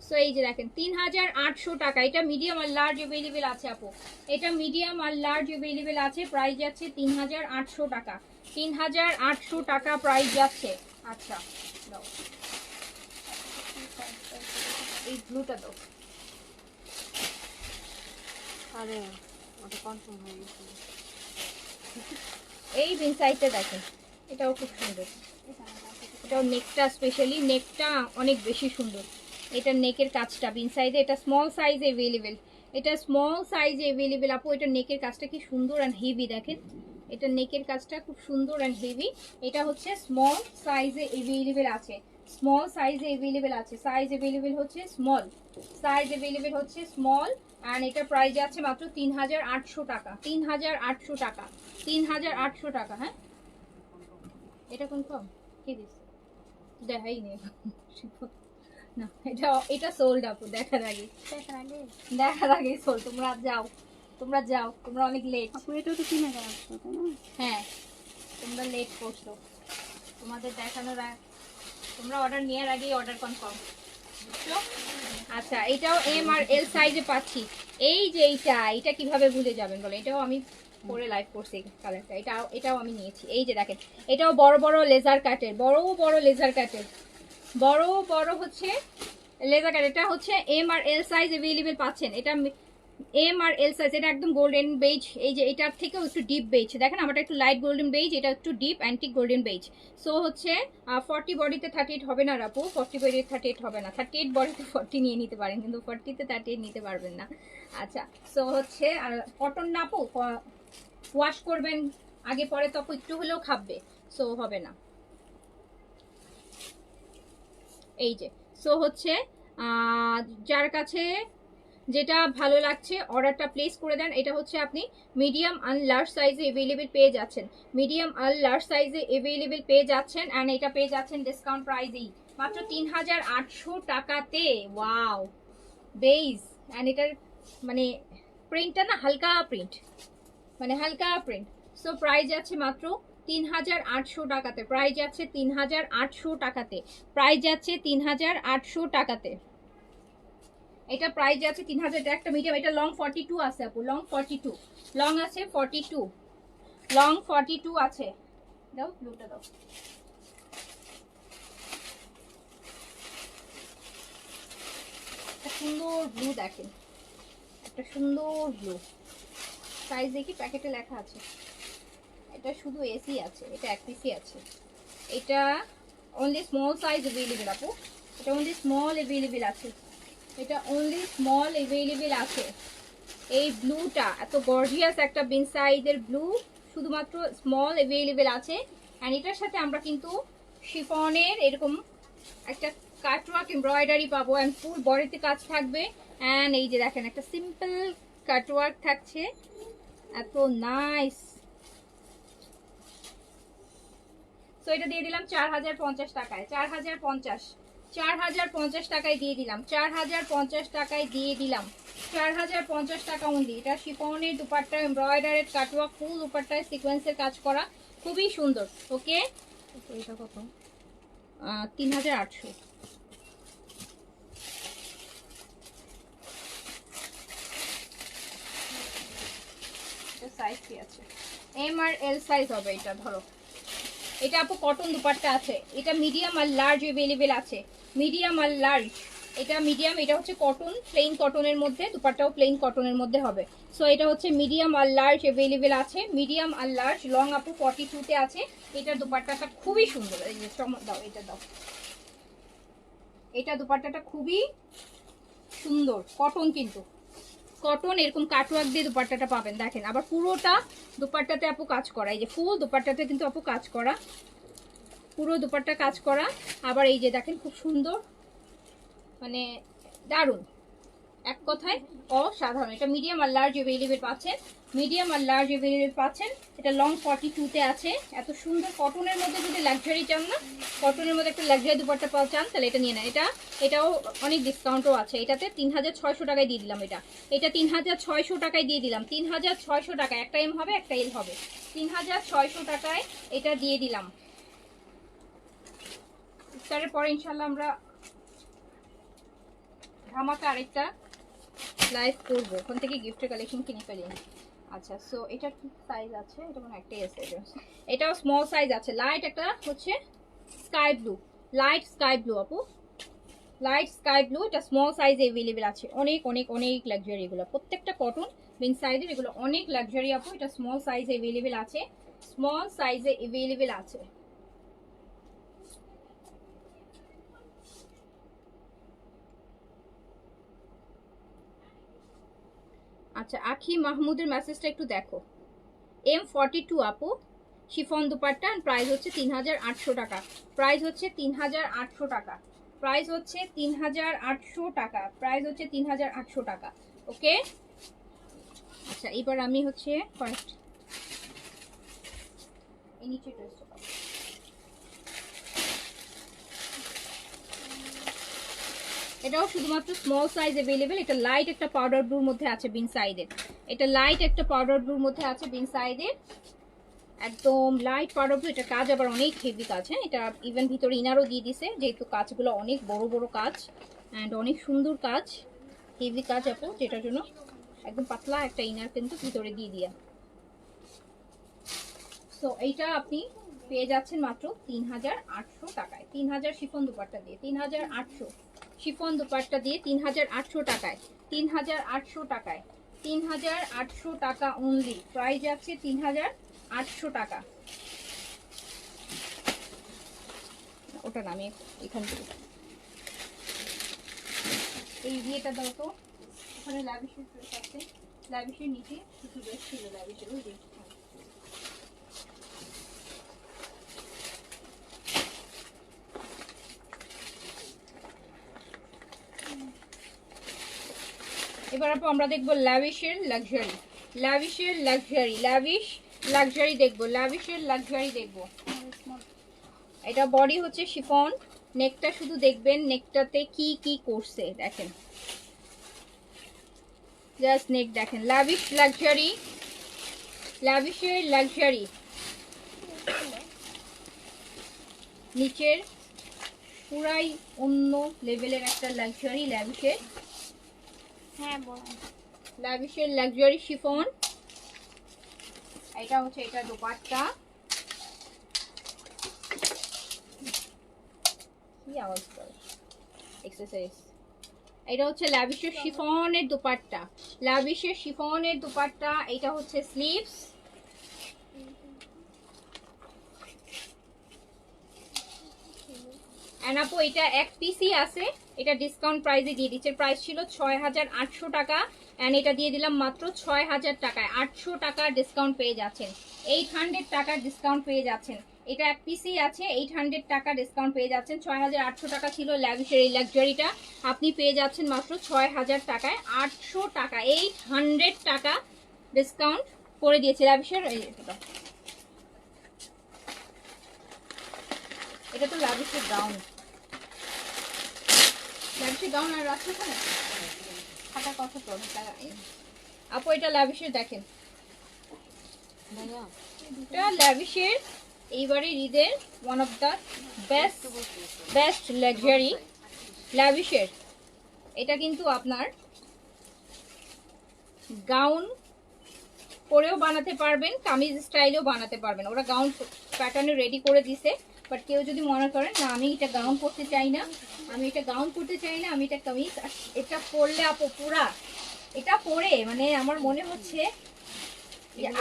সো এই যে দেখেন 3800 টাকা। এটা মিডিয়াম আর লার্জ अवेलेबल আছে আপু, এটা মিডিয়াম আর লার্জ अवेलेबल আছে। প্রাইস যাচ্ছে 3800 টাকা, 3800 টাকা প্রাইস যাচ্ছে। আচ্ছা দাও এই ব্লুটা দাও। আরে ওটা কনফার্ম হয়ে গেছে। এই বিন সাইডটা দেখেন, এটাও খুব সুন্দর। এটাও নেকটা, স্পেশালি নেকটা অনেক বেশি সুন্দর। এটা নেকের কাজটা বিন সাইজে, এটা স্মল সাইজে अवेलेबल, এটা স্মল সাইজে अवेलेबल আপু। এটা নেকের কাজটা কি সুন্দর অ্যান্ড হেভি দেখেন, এটা নেকের কাজটা খুব সুন্দর অ্যান্ড হেভি। এটা হচ্ছে স্মল সাইজে अवेलेबल আছে, স্মল সাইজে अवेलेबल আছে। সাইজ अवेलेबल হচ্ছে স্মল, সাইজ अवेलेबल হচ্ছে স্মল। অ্যান্ড এটা প্রাইস আছে মাত্র 3800 টাকা, 3800 টাকা, 3800 টাকা। হ্যাঁ এটা কনফার্ম কি দিস দেখাই নেই না, এটা এটা সোল্ড আপু। দেখার আগে সোল্ড। তোমরা যাও, তোমরা যাও, তোমরা অনেক লেট আপু এটা তো 3000 আসলো তাই না? হ্যাঁ তোমরা লেট করছো, তোমাদের দেখানোর তোমরা অর্ডার নেওয়ার আগেই অর্ডার কনফার্ম, বুঝছো? আচ্ছা এটাও এম আর এল সাইজে পাচ্ছি। এই যে এইটা কিভাবে ভুলে যাবেন বলে, এটাও আমি পরে লাইভ করছি কালারটা। এটাও আমি নিয়েছি। এই যে দেখেন এটাও বড় বড় লেজার কাটের, বড় বড় লেজার কাটের, বড় বড় হচ্ছে লেজার কাট। এটা হচ্ছে এম আর এল সাইজ अवेलेबल পাচ্ছেন। এটা এম আর এল সাইজ, এটা একদম গোল্ডেন বেজ। এই যে এটার থেকেও একটু ডিপ বেজ দেখেন, আমারটা একটু লাইট গোল্ডেন বেজ, এটা একটু deep antique golden base. So হচ্ছে 40 বডিতে 38 হবে না আপু, 40 বডিতে 38 হবে না। 38 বডিতে 40 নিয়ে নিতে পারেন, কিন্তু 40তে 38 নিতে পারবেন না। আচ্ছা সো হচ্ছে আর কটন না আপু, ওয়াশ করবেন আগে পরে তখন একটু হলেও খাবে, সো হবে না। এই যে সো হচ্ছে যার কাছে যেটা ভালো লাগছে অর্ডারটা প্লেস করে দেন। এটা হচ্ছে আপনি মিডিয়াম আর লার্জ সাইজে अवेलेबल পেয়ে যাচ্ছেন, মিডিয়াম আর লার্জ সাইজে अवेलेबल পেয়ে যাচ্ছেন। অ্যান্ড এটা পেয়ে যাচ্ছেন ডিসকাউন্ট প্রাইসেই মাত্র 3800 টাকাতে। Wow base. অ্যান্ড এটার মানে প্রিন্টটা না হালকা প্রিন্ট, মানে হালকা প্রিন্ট। সো প্রাইস যাচ্ছে মাত্র 3800 টাকাতে, প্রাইস যাচ্ছে 3800 টাকাতে, প্রাইস যাচ্ছে 3800 টাকাতে। এটা প্রাইস যাচ্ছে 3000। এটা একটা মিডিয়াম, এটা লং 42 আছে আপু, লং 42, লং আছে 42, লং 42 আছে। দাও ব্লুটা দাও। একটা সুন্দর ব্লু দেখেন, একটা সুন্দর ব্লু। সাইজ দেখি, প্যাকেটে লেখা আছে। এটা শুধু এসি আছে, এটা এক পিসই আছে। এটা অনলি স্মল সাইজ অ্যাভেলেবেল আপু, এটা অনলি স্মল অ্যাভেলেবেল আছে, এটা অনলি স্মল অ্যাভেলেবেল আছে। এই ব্লুটা এত গর্জিয়াস একটা বিন সাইজের ব্লু শুধুমাত্র স্মল অ্যাভেলেবেল আছে। অ্যান্ড এটার সাথে আমরা কিন্তু শিফনের এরকম একটা কাটওয়ার্ক এমব্রয়ডারি পাবো, অ্যান্ড ফুল বডিতে কাজ থাকবে। অ্যান্ড এই যে দেখেন একটা সিম্পল কাটওয়ার্ক থাকছে, এত নাইস। তো এটা দিয়ে দিলাম 4050 টাকায়, 4050, 4050 টাকায় দিয়ে দিলাম, 4050 টাকায় দিয়ে দিলাম, 4050 টাকা অনলি। এটা শিফনের দুপাট্টা, এমব্রয়ডারের কাটওয়ার্ক, ফুল দুপাট্টায় সিকোয়েন্সের কাজ করা, খুবই সুন্দর। ওকে, এটা কত? 3800। সাইজ কি আছে? এম আর এল সাইজ হবে এটা। ধরো এটা আপু কটন দুপাট্টা আছে, এটা মিডিয়াম আর লার্জ অ্যাভেলেবেল আছে, মিডিয়াম আর লার্জ। এটা মিডিয়াম, এটা হচ্ছে কটন, প্লেন কটনের মধ্যে, দুপাট্টাও প্লেন কটনের মধ্যে হবে। সো এটা হচ্ছে মিডিয়াম আর লার্জ অ্যাভেলেবেল আছে, মিডিয়াম আর লার্জ। লং আপু 42-তে আছে। এটার দুপাট্টাটা খুবই সুন্দর, এই যে দাও, এটা দাও। এটা দুপাট্টাটা খুবই সুন্দর, কটন, কিন্তু কটন এরকম কাটওয়ার্ক দিয়ে দুপাট্টাটা পাবেন। দেখেন আবার পুরোটা দুপাট্টাতে আপু কাজ করা, এই যে ফুল দুপাট্টাতে কিন্তু আপু কাজ করা, পুরো দুপাট্টা কাজ করা। আবার এই যে দেখেন খুব সুন্দর, মানে দারুণ, এক কথায় অসাধারণ। এটা মিডিয়াম আর লার্জ অ্যাভেলেবেল পাচ্ছেন, মিডিয়াম আর লার্জ অ্যাভেলেবেল পাচ্ছেন। এটা লং 42-তে আছে। এত সুন্দর কটনের মধ্যে যদি লাক্সারি চান না, কটনের মধ্যে একটা লাক্সারি দুপাট্টা পাওয়া চান, তাহলে এটা নিয়ে নেন। এটাও অনেক ডিসকাউন্টও আছে। এটাতে 3600 টাকায় দিয়ে দিলাম। এটা 3600 টাকায় দিয়ে দিলাম, 3600 টাকা। একটা এম হবে, একটা এল হবে, 3600 টাকায় এটা দিয়ে দিলাম। ইফতারের পরে ইনশাল্লাহ আমরা ধামাকা আরেকটা লাইভ করবো, ওখান থেকে গিফটের কালেকশন কিনে ফেলি। আচ্ছা, সো এটা কি সাইজ আছে? এটা মানে একটাই আছে, এটাও স্মল সাইজ আছে। লাইট একটা হচ্ছে sky blue, light sky blue আপু, লাইট স্কাই ব্লু। এটা স্মল সাইজ অ্যাভেলেবেল আছে। অনেক অনেক অনেক লাক্সারি এগুলো, প্রত্যেকটা কটন বিন সাইজের, এগুলো অনেক লাক্সারি আপু। এটা স্মল সাইজ অ্যাভেলেবেল আছে, স্মল সাইজে অ্যাভেলেবেল আছে। আচ্ছা, আখি মাহমুদের মেসেজটা একটু দেখো। M42 আপু, শিফন দুপাট্টা, প্রাইস হচ্ছে 3800 টাকা, প্রাইস হচ্ছে 3800 টাকা, প্রাইস হচ্ছে 3800 টাকা, প্রাইস হচ্ছে 3800 টাকা। ওকে, আচ্ছা এবার আমি হচ্ছে ফার্স্ট এই নিচে ড্রেসটা পাবো। এটাও শুধুমাত্র স্মল সাইজ অ্যাভেলেবেল। এটা লাইট একটা পাউডার ব্লুর মধ্যে আছে বিন সাইডের, এটা লাইট একটা পাউডার ব্লুর মধ্যে আছে বিন সাইডের, একদম লাইট পাউডার ব্লু। এটা কাজ আবার অনেক হেভি কাজ, হ্যাঁ, এটা ইভেন ভিতরে ইনারও দিয়ে দিছে, যেহেতু কাজগুলো অনেক বড় বড় কাজ অ্যান্ড অনেক সুন্দর কাজ, হেভি কাজ আপু, যেটার জন্য একদম পাতলা একটা ইনার কিন্তু ভিতরে দিয়ে দিয়া। সো এইটা আপনি পেয়ে যাচ্ছেন মাত্র 3800 টাকায়, 3000 শিফন দুপাট্টা দিয়ে, 3800 শিফন দুপাট্টা দিয়ে 3800 টাকায়, 3800 টাকায়, 3800 টাকা অনলি। প্রাইস যাচ্ছে 3800 টাকা। ওটা নামে এখান থেকে এই বিয়েটা দাও তো, ওখানে ল্যাভিশের ড্রেস আছে, ল্যাভিশের নিচে কিছু ড্রেস ছিল, ল্যাভিশের ওই যে। এবার আপু আমরা দেখবো ল্যাভিশের লাক্সারি, ল্যাভিশের লাক্সারি, ল্যাভিশ লাক্সারি দেখবো, ল্যাভিশের লাক্সারি দেখবো। এটা বডি হচ্ছে শিফন, নেকটা শুধু দেখবেন, নেকটাতে কি কি করছে দেখেন, জাস্ট নেক দেখেন। ল্যাভিশ লাক্সারি, ল্যাভিশের লাক্সারি, নিচের পুরাই অন্য লেভেলের একটা লাক্সারি ল্যাভিশের। হ্যাঁ বলেন, ল্যাভিশের লাক্সারি শিফন। এটা হচ্ছে এটা দোপাট্টা, কি আওয়াজ করে এক্সারসাইজ। এটা হচ্ছে ল্যাভিশের শিফনের দুপাট্টা, ল্যাভিশের শিফনের দুপাট্টা। এটা হচ্ছে স্লিভস। আপু এটা এক পিসই আছে, এটা ডিসকাউন্ট প্রাইসে দিয়ে দিচ্ছে। প্রাইস ছিল 6800 টাকা এন্ড এটা দিয়ে দিলাম মাত্র 6000 টাকায়। 800 টাকার ডিসকাউন্ট পেয়ে যাচ্ছেন, 800 টাকার ডিসকাউন্ট পেয়ে যাচ্ছেন। এটা এক পিসই আছে, 800 টাকা ডিসকাউন্ট পেয়ে যাচ্ছেন। 6800 টাকা ছিল ল্যাভিশের এই লাক্সারিটা, আপনি পেয়ে যাচ্ছেন মাত্র 6000 টাকায়। 800 টাকা, 800 টাকা ডিসকাউন্ট করে দিয়েছে ল্যাভিশের। এটা তো ল্যাভিশের গাউন, ল্যাভিশের গাউন আর রাখছো ওখানে থাকার কথা তো। আপু এটা ল্যাভিশের দেখেন, এটা ল্যাভিশের এইবারে ঈদের one of the best luxury ল্যাভিশের। এটা কিন্তু আপনার গাউন পরেও বানাতে পারবেন, কামিজ স্টাইলেও বানাতে পারবেন। ওরা গাউন প্যাটার্নে রেডি করে দিছে, বাট কেউ যদি মনে করেন না আমি এটা গাউন করতে চাই না, আমি এটা গাউন করতে চাই না, আমি এটা কামিজ, এটা পরলে আপু পুরা এটা পরে মানে আমার মনে হচ্ছে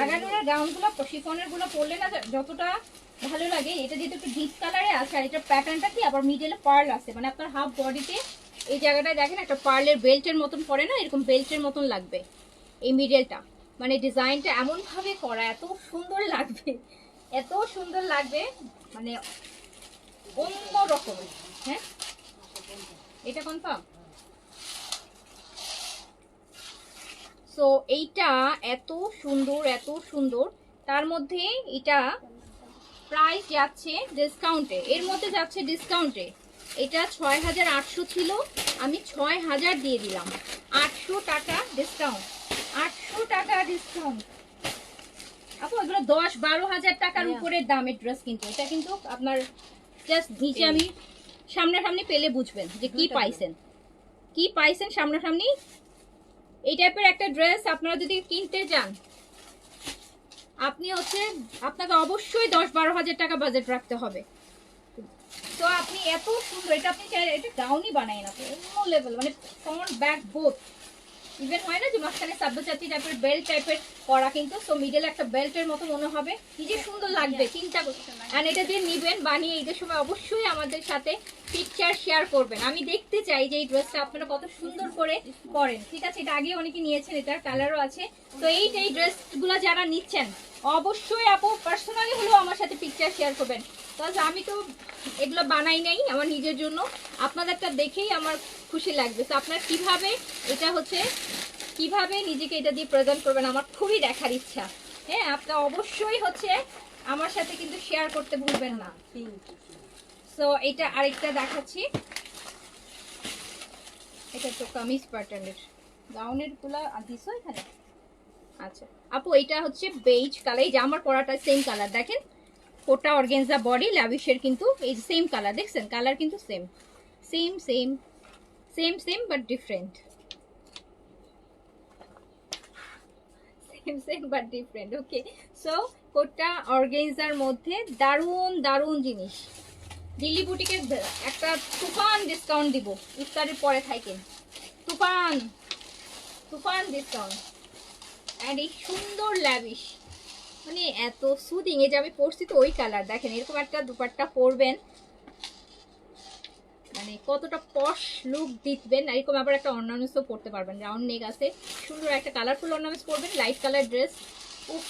আগানোর গাউনগুলো শিফনের গুলো পরলে না যতটা ভালো লাগে, এটা যেহেতু একটু ডিপ কালারে আছে আর এটা প্যাটার্নটা কি আবার মিডলে পার্ল আছে, মানে আপনার হাফ বডিতে এই জায়গাটায় দেখেন একটা পার্লের বেল্টের মতন পরে না, এরকম বেল্টের মতন লাগবে এই মিডলটা। মানে ডিজাইনটা এমন ভাবে করা, এত সুন্দর লাগবে, এত সুন্দর লাগবে, মানে অন্য রকমের। হ্যাঁ এটা কনফার্ম। সো এইটা এত সুন্দর, এত সুন্দর। তার মধ্যে এটা প্রাইস যাচ্ছে ডিসকাউন্টে, এর মধ্যে যাচ্ছে ডিসকাউন্টে। এটা 6800 ছিল, আমি 6000 দিয়ে দিলাম। 800 টাকা ডিসকাউন্ট, 800 টাকা ডিসকাউন্ট। আপু এগুলো 10-12 হাজার টাকার উপরের দামের ড্রেস, কিন্তু এটা কিন্তু আপনার জাস্ট নিচে আমি সামনাসামনি পেলে বুঝবেন যে কি পাইছেন, কি পাইছেন সামনাসামনি। এই টাইপের একটা ড্রেস আপনারা যদি কিনতে যান, আপনি হচ্ছে আপনাকে অবশ্যই 10-12 হাজার টাকা বাজেট রাখতে হবে। তো আপনি এত সুন্দর, এটা আপনি এটা গাউনই বানাই না, অন্য লেভেল, মানে ফ্রন্ট ব্যাক বোথ। ইভেন হয় না যে মাঝখানে সাব্যসাচী টাইপের বেল্ট টাইপের করা, কিন্তু সো মিডলে একটা বেল্টের মতো মনে হবে, কি যে সুন্দর লাগবে চিন্তা করতে। আর এটা যে নিবেন বানিয়ে ঈদের সময় অবশ্যই আমাদের সাথে পিকচার শেয়ার করবেন। আমি দেখতে চাই যে এই ড্রেসটা আপনারা কত সুন্দর করে করেন। ঠিক আছে, এটা আগে অনেকে নিয়েছেন, এটার কালারও আছে। তো এই ড্রেসগুলো যারা নিচ্ছেন অবশ্যই আপু পার্সোনালি হলেও আমার সাথে পিকচার শেয়ার করবেন। বিকজ আমি তো এগুলো বানাই নাই আমার নিজের জন্য, আপনাদেরটা দেখেই আমার খুশি লাগবে। তো আপনার কিভাবে এটা হচ্ছে কিভাবে নিজেকে এটা দিয়ে প্রেজেন্ট করবেন আমার খুবই দেখার ইচ্ছা। হ্যাঁ আপনি অবশ্যই হচ্ছে আমার সাথে কিন্তু শেয়ার করতে ভুলবেন না। সো এটা আরেকটা দেখাচ্ছি, এটা তো কামিজ প্যাটার্নের গাউনের গুলা দিছো এখানে। আচ্ছা আপু এটা হচ্ছে বেজ কালার, এই যে আমার পরাটা সেম কালার, দেখেন কোটা অর্গানজা বডি ল্যাভিশের, কিন্তু এই সেম কালার দেখছেন, কালার কিন্তু same same same same same but different, same same but different. Okay so Kota অর্গানজার মধ্যে দারুণ দারুণ জিনিস। দিল্লি বুটিকে একটা তুফান ডিসকাউন্ট দিব ইফতারের পরে থাকেন, তুফান তুফান ডিসকাউন্ট। অ্যান্ড এই সুন্দর ল্যাভিশ, মানে এত সুদিং। এই যে আমি পরছি তো ওই কালার, দেখেন এরকম একটা দুপাট্টা পরবেন মানে কতটা পশ লুক দিবেন। এরকম আবার একটা অর্নামেন্টসও পরতে পারবেন, রাউন্ড নেক আছে, সুন্দর একটা কালারফুল অর্নামেন্টস পরবেন, লাইট কালার ড্রেস, উফ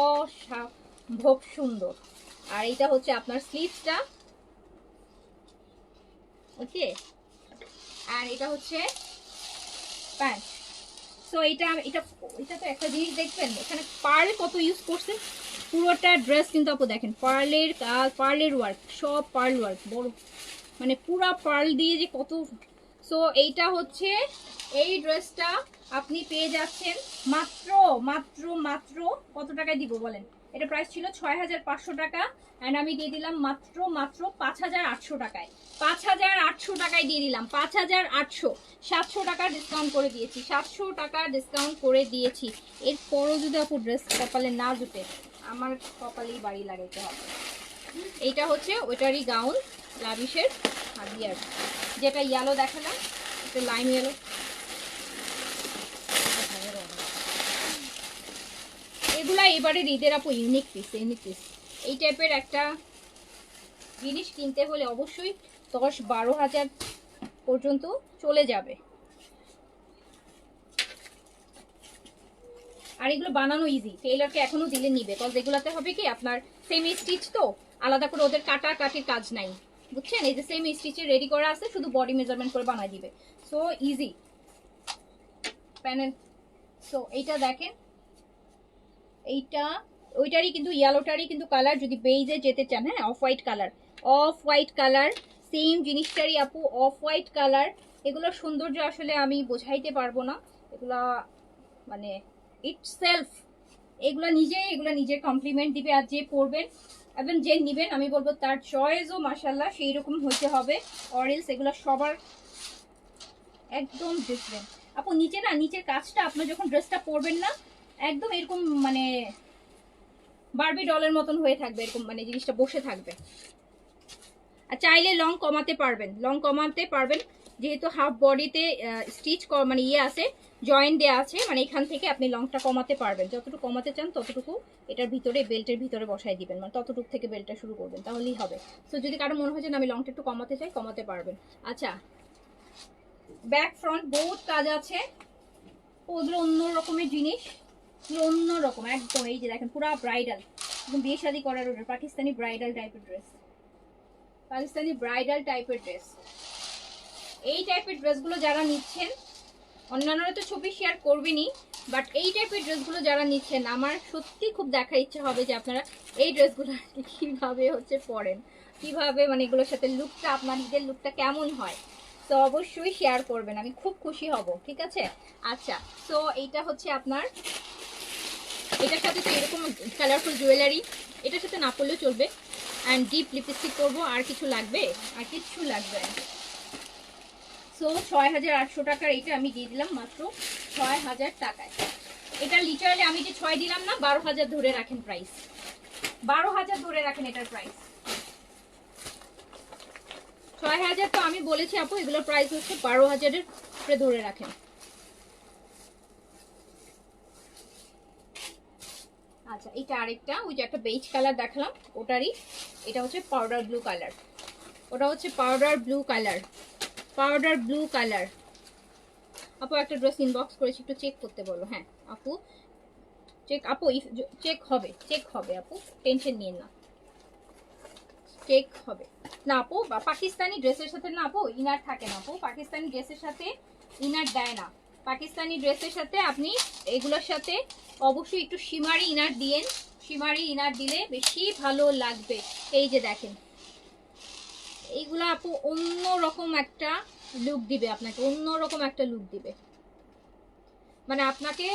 অসম্ভব সুন্দর। আর এইটা হচ্ছে আপনার স্লিভসটা, ওকে, আর এটা হচ্ছে প্যান্ট। সো এটা এটা এটা তো একটা জিনিস দেখবেন, এখানে পার্ল কত ইউজ করছে, পুরোটা ড্রেস কিন্তু আপু দেখেন পার্লের ওয়ার্ক, সব পার্ল ওয়ার্ক, বড় মানে পুরা পার্ল দিয়ে যে কত। সো এইটা হচ্ছে এই ড্রেসটা আপনি পেয়ে যাচ্ছেন মাত্র মাত্র মাত্র কত টাকায় দিব বলেন? এটা প্রাইস ছিল 6500 টাকা এন্ড আমি দিয়ে দিলাম মাত্র মাত্র 5800 টাকায়। 5800 টাকায় দিয়ে দিলাম, 5800, 700 টাকা ডিসকাউন্ট করে দিয়েছি, 700 টাকা ডিসকাউন্ট করে দিয়েছি। এরপরও যদি আপু ড্রেস কপালে না জুটে, আমার কপালেই বাড়ি লাগাইতে হবে। এইটা হচ্ছে ওইটারই গাউন লাভিশের হাদিয়ার, যেটা ইয়েলো দেখালাম, একটা লাইম ইয়েলো, এগুলা এবারে ঈদের আপু ইউনিক পিস, ইউনিক পিস। এই টাইপের একটা জিনিস কিনতে হলে অবশ্যই 10-12 হাজার পর্যন্ত চলে যাবে। আর এগুলো বানানো ইজি, টেইলারকে এখনো দিলে নিবে, কজ এগুলাতে হবে কি আপনার সেমি স্টিচ, তো আলাদা করে ওদের কাটা কাটির কাজ নাই, বুঝছেন? এই যে সেমি স্টিচে রেডি করা আছে, শুধু বডি মেজারমেন্ট করে বানাই দিবে, সো ইজি প্যানেল। সো এইটা দেখেন, এইটা ওইটারই কিন্তু ইয়েলোটারই কিন্তু কালার, যদি বেইজে যেতে চান, হ্যাঁ off white colour, off white colour, same জিনিসটারই আপু অফ হোয়াইট কালার। এগুলোর সৌন্দর্য আসলে আমি বোঝাইতে পারবো না, এগুলা মানে ইটসেলফ, এগুলা নিজের কমপ্লিমেন্ট দিবে। আর যে পরবেন এবং যে নিবেন, আমি বলবো তার চয়েসও মাশাল্লাহ সেই রকম হইতে হবে, অরেলস এগুলো সবার একদম ডিফারেন্ট। আপু নিচে না, নিচের কাজটা আপনার যখন ড্রেসটা পরবেন না, একদম এরকম মানে বারবি ডলের মতন হয়ে থাকবে, এরকম মানে জিনিসটা বসে থাকবে। আর চাইলে লং কমাতে পারবেন, লং কমাতে পারবেন, যেহেতু হাফ বডিতে স্টিচ মানে ইয়ে আছে, জয়েন্ট দেওয়া আছে, মানে এখান থেকে আপনি লংটা কমাতে পারবেন, যতটুকু কমাতে চান ততটুকু এটার ভিতরে বেল্টের ভিতরে বসাই দিবেন, মানে ততটুকু থেকে বেল্টটা শুরু করবেন, তাহলেই হবে। সো যদি কারো মনে হয় যে আমি লংটা একটু কমাতে চাই, কমাতে পারবেন। আচ্ছা, ব্যাক ফ্রন্ট বহুত কাজ আছে, ওগুলো অন্য রকমের জিনিস, অন্য রকম একদম। এই যে দেখেন পুরা ব্রাইডাল, একদম বিয়ে শাদী করার পাকিস্তানি ব্রাইডাল টাইপের ড্রেস, পাকিস্তানি ব্রাইডাল টাইপের ড্রেস। এই টাইপের ড্রেসগুলো যারা নিচ্ছেন, অন্যান্যরা তো ছবি শেয়ার করবেনই, বাট এই টাইপের ড্রেসগুলো যারা নিচ্ছেন, আমার সত্যি খুব দেখার ইচ্ছা হবে যে আপনারা এই ড্রেসগুলো কিভাবে হচ্ছে পরেন, কিভাবে মানে এগুলোর সাথে লুকটা, আপনার নিজের লুকটা কেমন হয়। তো অবশ্যই শেয়ার করবেন, আমি খুব খুশি হব, ঠিক আছে? আচ্ছা, তো এইটা হচ্ছে আপনার, এটার সাথে তো এরকম কালারফুল জুয়েলারি, এটার সাথে না পরলেও চলবে। অ্যান্ড ডিপ লিপস্টিক করবো, আর কিছু লাগবে? আর কিছু লাগবে না। সো 6800 টাকার এটা আমি দিয়ে দিলাম মাত্র 6000 টাকায়। এটা লিটারালি আমি যে 6 দিলাম না, 12000 ধরে রাখেন প্রাইস, 12000 ধরে রাখেন এটার প্রাইস। 6000 তো আমি বলেছি আপু, এগুলোর প্রাইস হচ্ছে 12000 এর উপরে ধরে রাখেন। আচ্ছা, এটা আরেকটা, ওই যে একটা বেজ কালার দেখালাম ওটারই, এটা হচ্ছে পাউডার ব্লু কালার, ওটা হচ্ছে powder blue colour, powder blue colour. আপু একটা ড্রেস ইনবক্স করেছি, একটু চেক করতে বলো। হ্যাঁ আপু, চেক আপু, চেক হবে, চেক হবে আপু, টেনশন নিয়ে না, চেক হবে না আপু। পাকিস্তানি ড্রেসের সাথে না আপু ইনার থাকে না আপু, পাকিস্তানি ড্রেসের সাথে ইনার দেয় না। পাকিস্তানি ড্রেসের সাথে আপনি এগুলোর সাথে অবশ্যই একটু শিমারি ইনার দিয়েন, শিমারি ইনার দিলে বেশি ভালো লাগবে। এই যে দেখেন, এইগুলো আপু অন্য রকম একটা লুক দিবে আপনাকে, অন্য রকম একটা লুক দিবে, মানে আপনাকে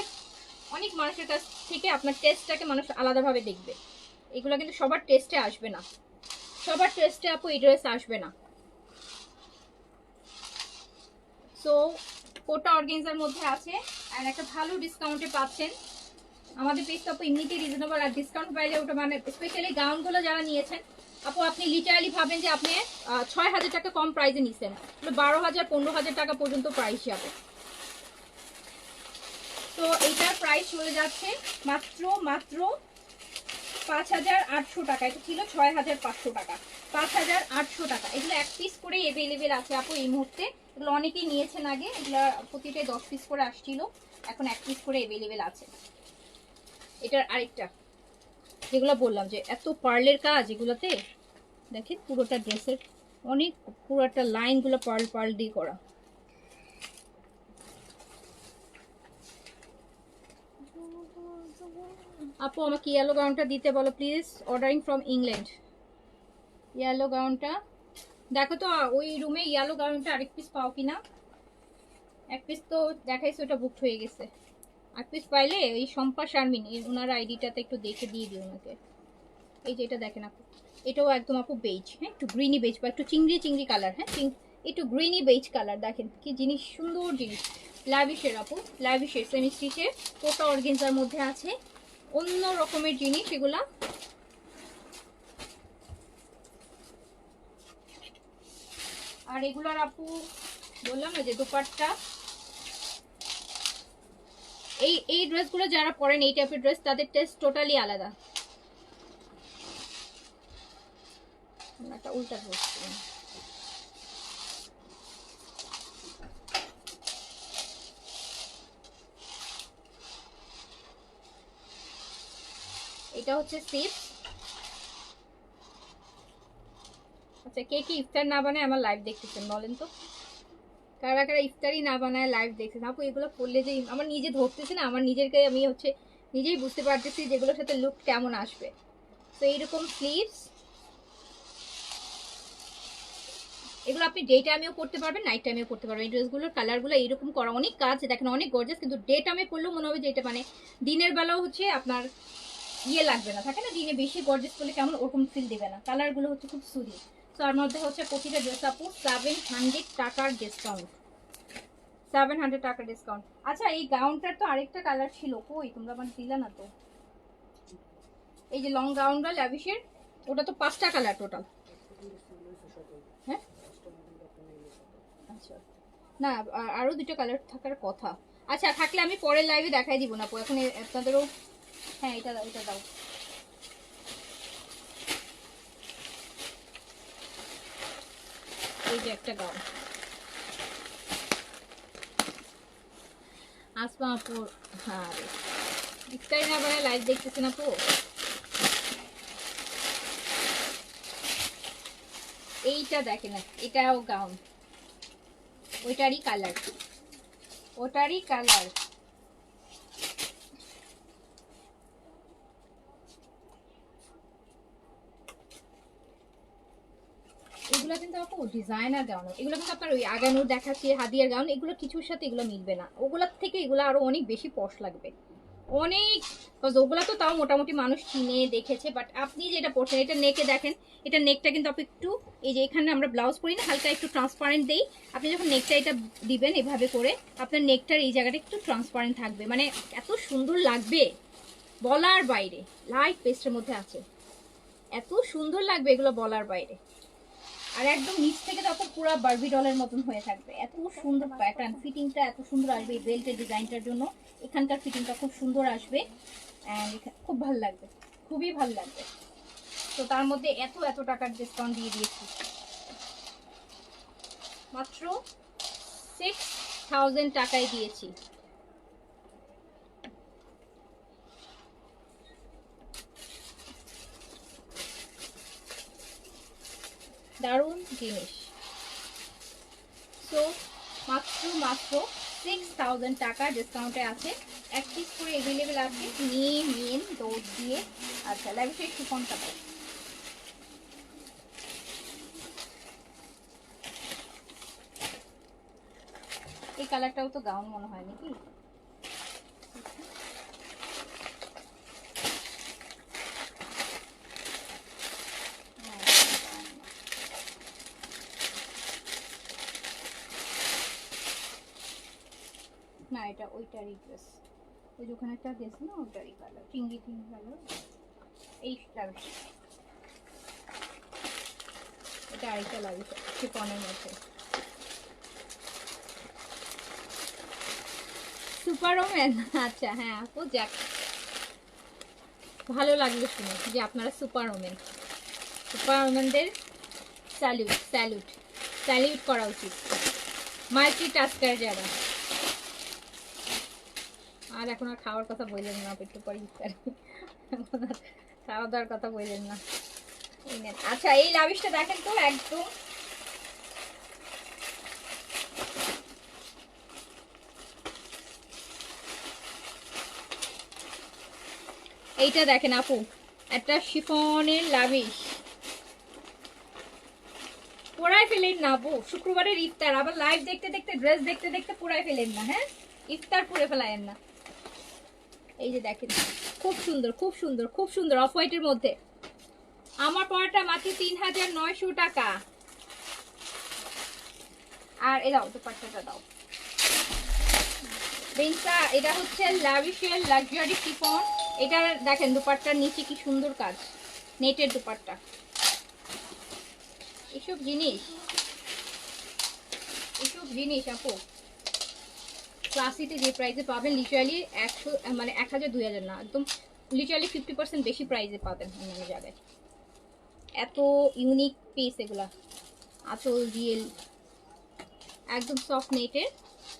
অনেক মানুষের কাছ থেকে আপনার টেস্টটাকে মানুষ আলাদাভাবে দেখবে। এগুলো কিন্তু সবার টেস্টে আসবে না, সবার টেস্টে আপু এই ড্রেস আসবে না। সো কোটা অর্গানজার মধ্যে আছে, আর একটা ভালো ডিসকাউন্টে পাচ্ছেন। আমাদের পেজটা আপু এমনিতেই রিজনেবল, আর ডিসকাউন্ট পাইলে ওটা মানে স্পেশালি গাউনগুলো যারা নিয়েছেন আপু, আপনি লিটারালি ভাবেন যে আপনি 6000 টাকা কম প্রাইসে নিচ্ছেন, 12000 15000 টাকা পর্যন্ত প্রাইস যাবে। তো এইটার প্রাইস চলে যাচ্ছে মাত্র মাত্র 5800 টাকা, এটা ছিল 6500 টাকা, 5800 টাকা। এগুলো এক পিস করে অ্যাভেলেবেল আছে আপু এই মুহূর্তে, এগুলো অনেকেই নিয়েছেন আগে, এগুলো প্রতিটাই 10 পিস করে আসছিল, এখন এক পিস করে অ্যাভেলেবেল আছে। এটার আরেকটা, যেগুলো বললাম যে এত পার্লের কাজ এগুলোতে, দেখেন পুরোটা ড্রেসের অনেক, পুরোটা লাইনগুলো পার্ল পার্ল দিয়ে করা। আপু আমাকে ইয়েলো গাউনটা দিতে বলো please, ordering from England. Yellow গাউনটা দেখো তো, ওই রুমে ইয়েলো গাউনটা আরেক পিস পাও কিনা। এক পিস তো দেখাইছে, ওটা বুকড হয়ে গেছে। এক পিস পাইলে ওই শম্পা শারমিন ওনার আইডিটাতে একটু দেখে দিয়ে দিও ওনাকে। এই যে এটা দেখেন আপু, এটাও একদম আপু বেজ, হ্যাঁ একটু গ্রিনি বেজ বা একটু চিংড়ি চিংড়ি কালার, হ্যাঁ একটু গ্রিনি বেজ কালার, দেখেন কি জিনিস, সুন্দর জিনিস। লাভিশের আপু, লাভিশের সেমি স্টিচের কোটা অর্গানজার মধ্যে আছে, অন্য রকমের জিনিস এগুলা। আর এগুলার আপু বললাম না যে দুপাট্টা, এই ড্রেসগুলো যারা পরেন এই টাইপের ড্রেস তাদের টেস্ট টোটালি আলাদা। একটা উল্টা ড্রেস, এটা হচ্ছে সিপস। আচ্ছা, কে কি ইফতার না বানায় আমার লাইভ দেখতেছেন বলেন তো? কারা কারা ইফতারি না বানায় লাইভ দেখতেছেন? আপু এগুলো পড়লে যে আমার নিজে ধরতেছে না, আমার নিজেরকে আমি হচ্ছে নিজেই বুঝতে পারতেছি যেগুলোর সাথে লুক কেমন আসবে। তো এইরকম স্লিভস, এগুলো আপনি ডে টাইমেও পড়তে পারবেন, নাইট টাইমেও পড়তে পারবেন। এই ড্রেসগুলোর কালারগুলো এইরকম করা, অনেক কাজ দেখেন, অনেক গর্জাস, কিন্তু ডে টাইমে পড়লেও মনে হবে যে এটা মানে দিনের বেলাও হচ্ছে আপনার ইয়ে লাগবে না, থাকে না দিনে বেশি গর্জাস করলে কেমন ওরকম ফিল দেবে না। কালারগুলো হচ্ছে খুব সুদি। তো আর মধ্যে হচ্ছে প্রতিটা ড্রেস আপু 700 টাকার ডিসকাউন্ট, 700 টাকা ডিসকাউন্ট। আচ্ছা, এই গাউনটার তো আরেকটা কালার ছিল, কই তোমরা মানে দিলা না তো? এই যে লং গাউনটা ল্যাভিশের, ওটা তো 5টা কালার টোটাল। হ্যাঁ, আচ্ছা, না আরো 2টা কালার থাকার কথা। আচ্ছা, থাকলে আমি পরের লাইভে দেখাই দিব না আপু, এখন আপনাদেরও। হ্যাঁ, এটা দাও, এটা দাও। এই যে একটা গাউন আসমা আপুর। হ্যাঁ, ইফতারি না বানায় লাইভ দেখতেছেন আপু? এইটা দেখেন, এটাও গাউন, ওইটারই কালার, ওটারই কালার। এগুলো কিন্তু আপু ডিজাইনার গাউন, এগুলো কিন্তু আপনার ওই আগানোর দেখাচ্ছে হাদিয়ার গাউন, এগুলো কিছুর সাথে এগুলো মিলবে না। ওগুলোর থেকে এগুলো আরো অনেক বেশি পশ লাগবে, অনেক। ওগুলা তো তাও মোটামুটি মানুষ চিনে দেখেছে, বাট আপনি যেটা পড়ছেন এটা নেকে দেখেন, এটা নেকটা কিন্তু আপনি একটু, এই যে এখানে আমরা ব্লাউজ পরি না হালকা একটু ট্রান্সপারেন্ট দেই, আপনি যখন নেকটা এটা দিবেন এভাবে করে আপনার নেকটার এই জায়গাটা একটু ট্রান্সপারেন্ট থাকবে, মানে এত সুন্দর লাগবে বলার বাইরে। লাইট পেস্টের মধ্যে আছে, এত সুন্দর লাগবে এগুলো বলার বাইরে। আর একদম নিচ থেকে তো আপনার পুরো বারবি ডলের মতন হয়ে থাকবে, এত সুন্দর প্যাটার্ন, ফিটিংটা এত সুন্দর আসবে এই বেল্টের ডিজাইনটার জন্য। এখানকার ফিটিংটা খুব সুন্দর আসবে, খুব ভালো লাগবে, খুবই ভালো লাগবে। তো তার মধ্যে এত এত টাকার ডিসকাউন্ট দিয়ে দিয়েছি, মাত্র 6000 টাকায় দিয়েছি। দারুণ জিনিস। সো মাত্র মাত্র 6000 টাকা ডিসকাউন্টে আছে, এক পিস করে অ্যাভেলেবেল আছে, নিয়ে নিন দৌড় দিয়ে। আচ্ছা, লাইভে কুপনটা দাও। এই কালারটাও তো গাউন মনে হয় নাকি? না, এটা ওইটারই ড্রেস, ওই যে ওখানে একটা ড্রেস না ওইটারই কালার, পিঙ্কি পিঙ্ক কালার। এই লাভিশ, এটা আরেকটা লাভিশ শিফনের মধ্যে, সুপার ওমেন। আচ্ছা হ্যাঁ আপু, যাক ভালো লাগলো শুনে যে আপনারা সুপার ওমেন। সুপার ওমেনদের স্যালুট, স্যালুট, স্যালুট করা উচিত, মাল্টি টাস্কার যারা। আর এখন আর খাওয়ার কথা বললেন না, একটু পরে খাওয়া দাওয়ার কথা বললেন না। আচ্ছা, এই লাভিশটা দেখেন তো, একদম এইটা দেখেন আপু, একটা শিফনের লাভিশ, পোড়ায় ফেলেন না আপু। শুক্রবারের ইফতার, আবার লাইভ দেখতে দেখতে ড্রেস দেখতে দেখতে পোড়ায় ফেলেন না, হ্যাঁ ইফতার পুড়ে ফেলায়েন না। এই যে দেখেন, খুব সুন্দর, খুব সুন্দর, খুব সুন্দর, অফ হোয়াইটের মধ্যে। আমার পড়াটা মাত্র 3900 টাকা। আর এ দাও দুপাট্টাটা দাও বেঞ্চা, এটা হচ্ছে লাভিশের লাক্সারি শিফন। এটা দেখেন দুপাট্টার নিচে কি সুন্দর কাজ, নেটের দুপাট্টা। এসব জিনিস জিনিস আপু ক্লাসিতে যে প্রাইসে পাবেন লিটারালি 100 মানে 1000 2000 না, একদম লিটারালি 50% বেশি প্রাইসে পাবেন অন্যান্য জায়গায়। এত ইউনিক পিস এগুলা, আঁচল রিয়েল একদম সফট নেটের।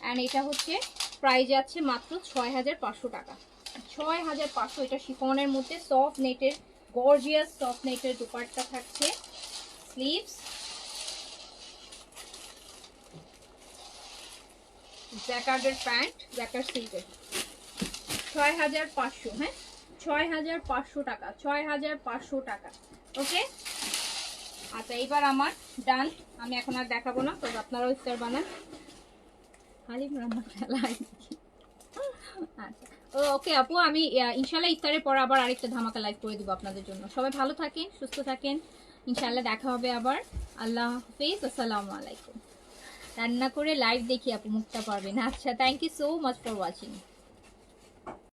অ্যান্ড এটা হচ্ছে প্রাইস যাচ্ছে মাত্র 6500 টাকা, 6500। এটা শিফনের মধ্যে সফট নেটের গর্জিয়াস সফট নেটের দুপাট্টা থাকছে, স্লিভস, জ্যাকার্ডের প্যান্ট, জ্যাকার্ড সিল্কের। 6500, হ্যাঁ 6500 টাকা, 6500 টাকা। ওকে আচ্ছা এইবার আমার ডান, আমি এখন আর দেখাবো না, তো আপনারাও ইফতার বানান। হালিম রান্না খেলা। আচ্ছা ওকে আপু, আমি ইনশাল্লাহ ইফতারের পর আবার আরেকটা ধামাকা লাইভ করে দিব আপনাদের জন্য। সবাই ভালো থাকেন, সুস্থ থাকেন, ইনশাল্লাহ দেখা হবে আবার। আল্লাহ হাফিজ, আসসালামু আলাইকুম। রান্না করে লাইভ দেখি আপু মুখটা পারবেন। আচ্ছা thank you so much for watching.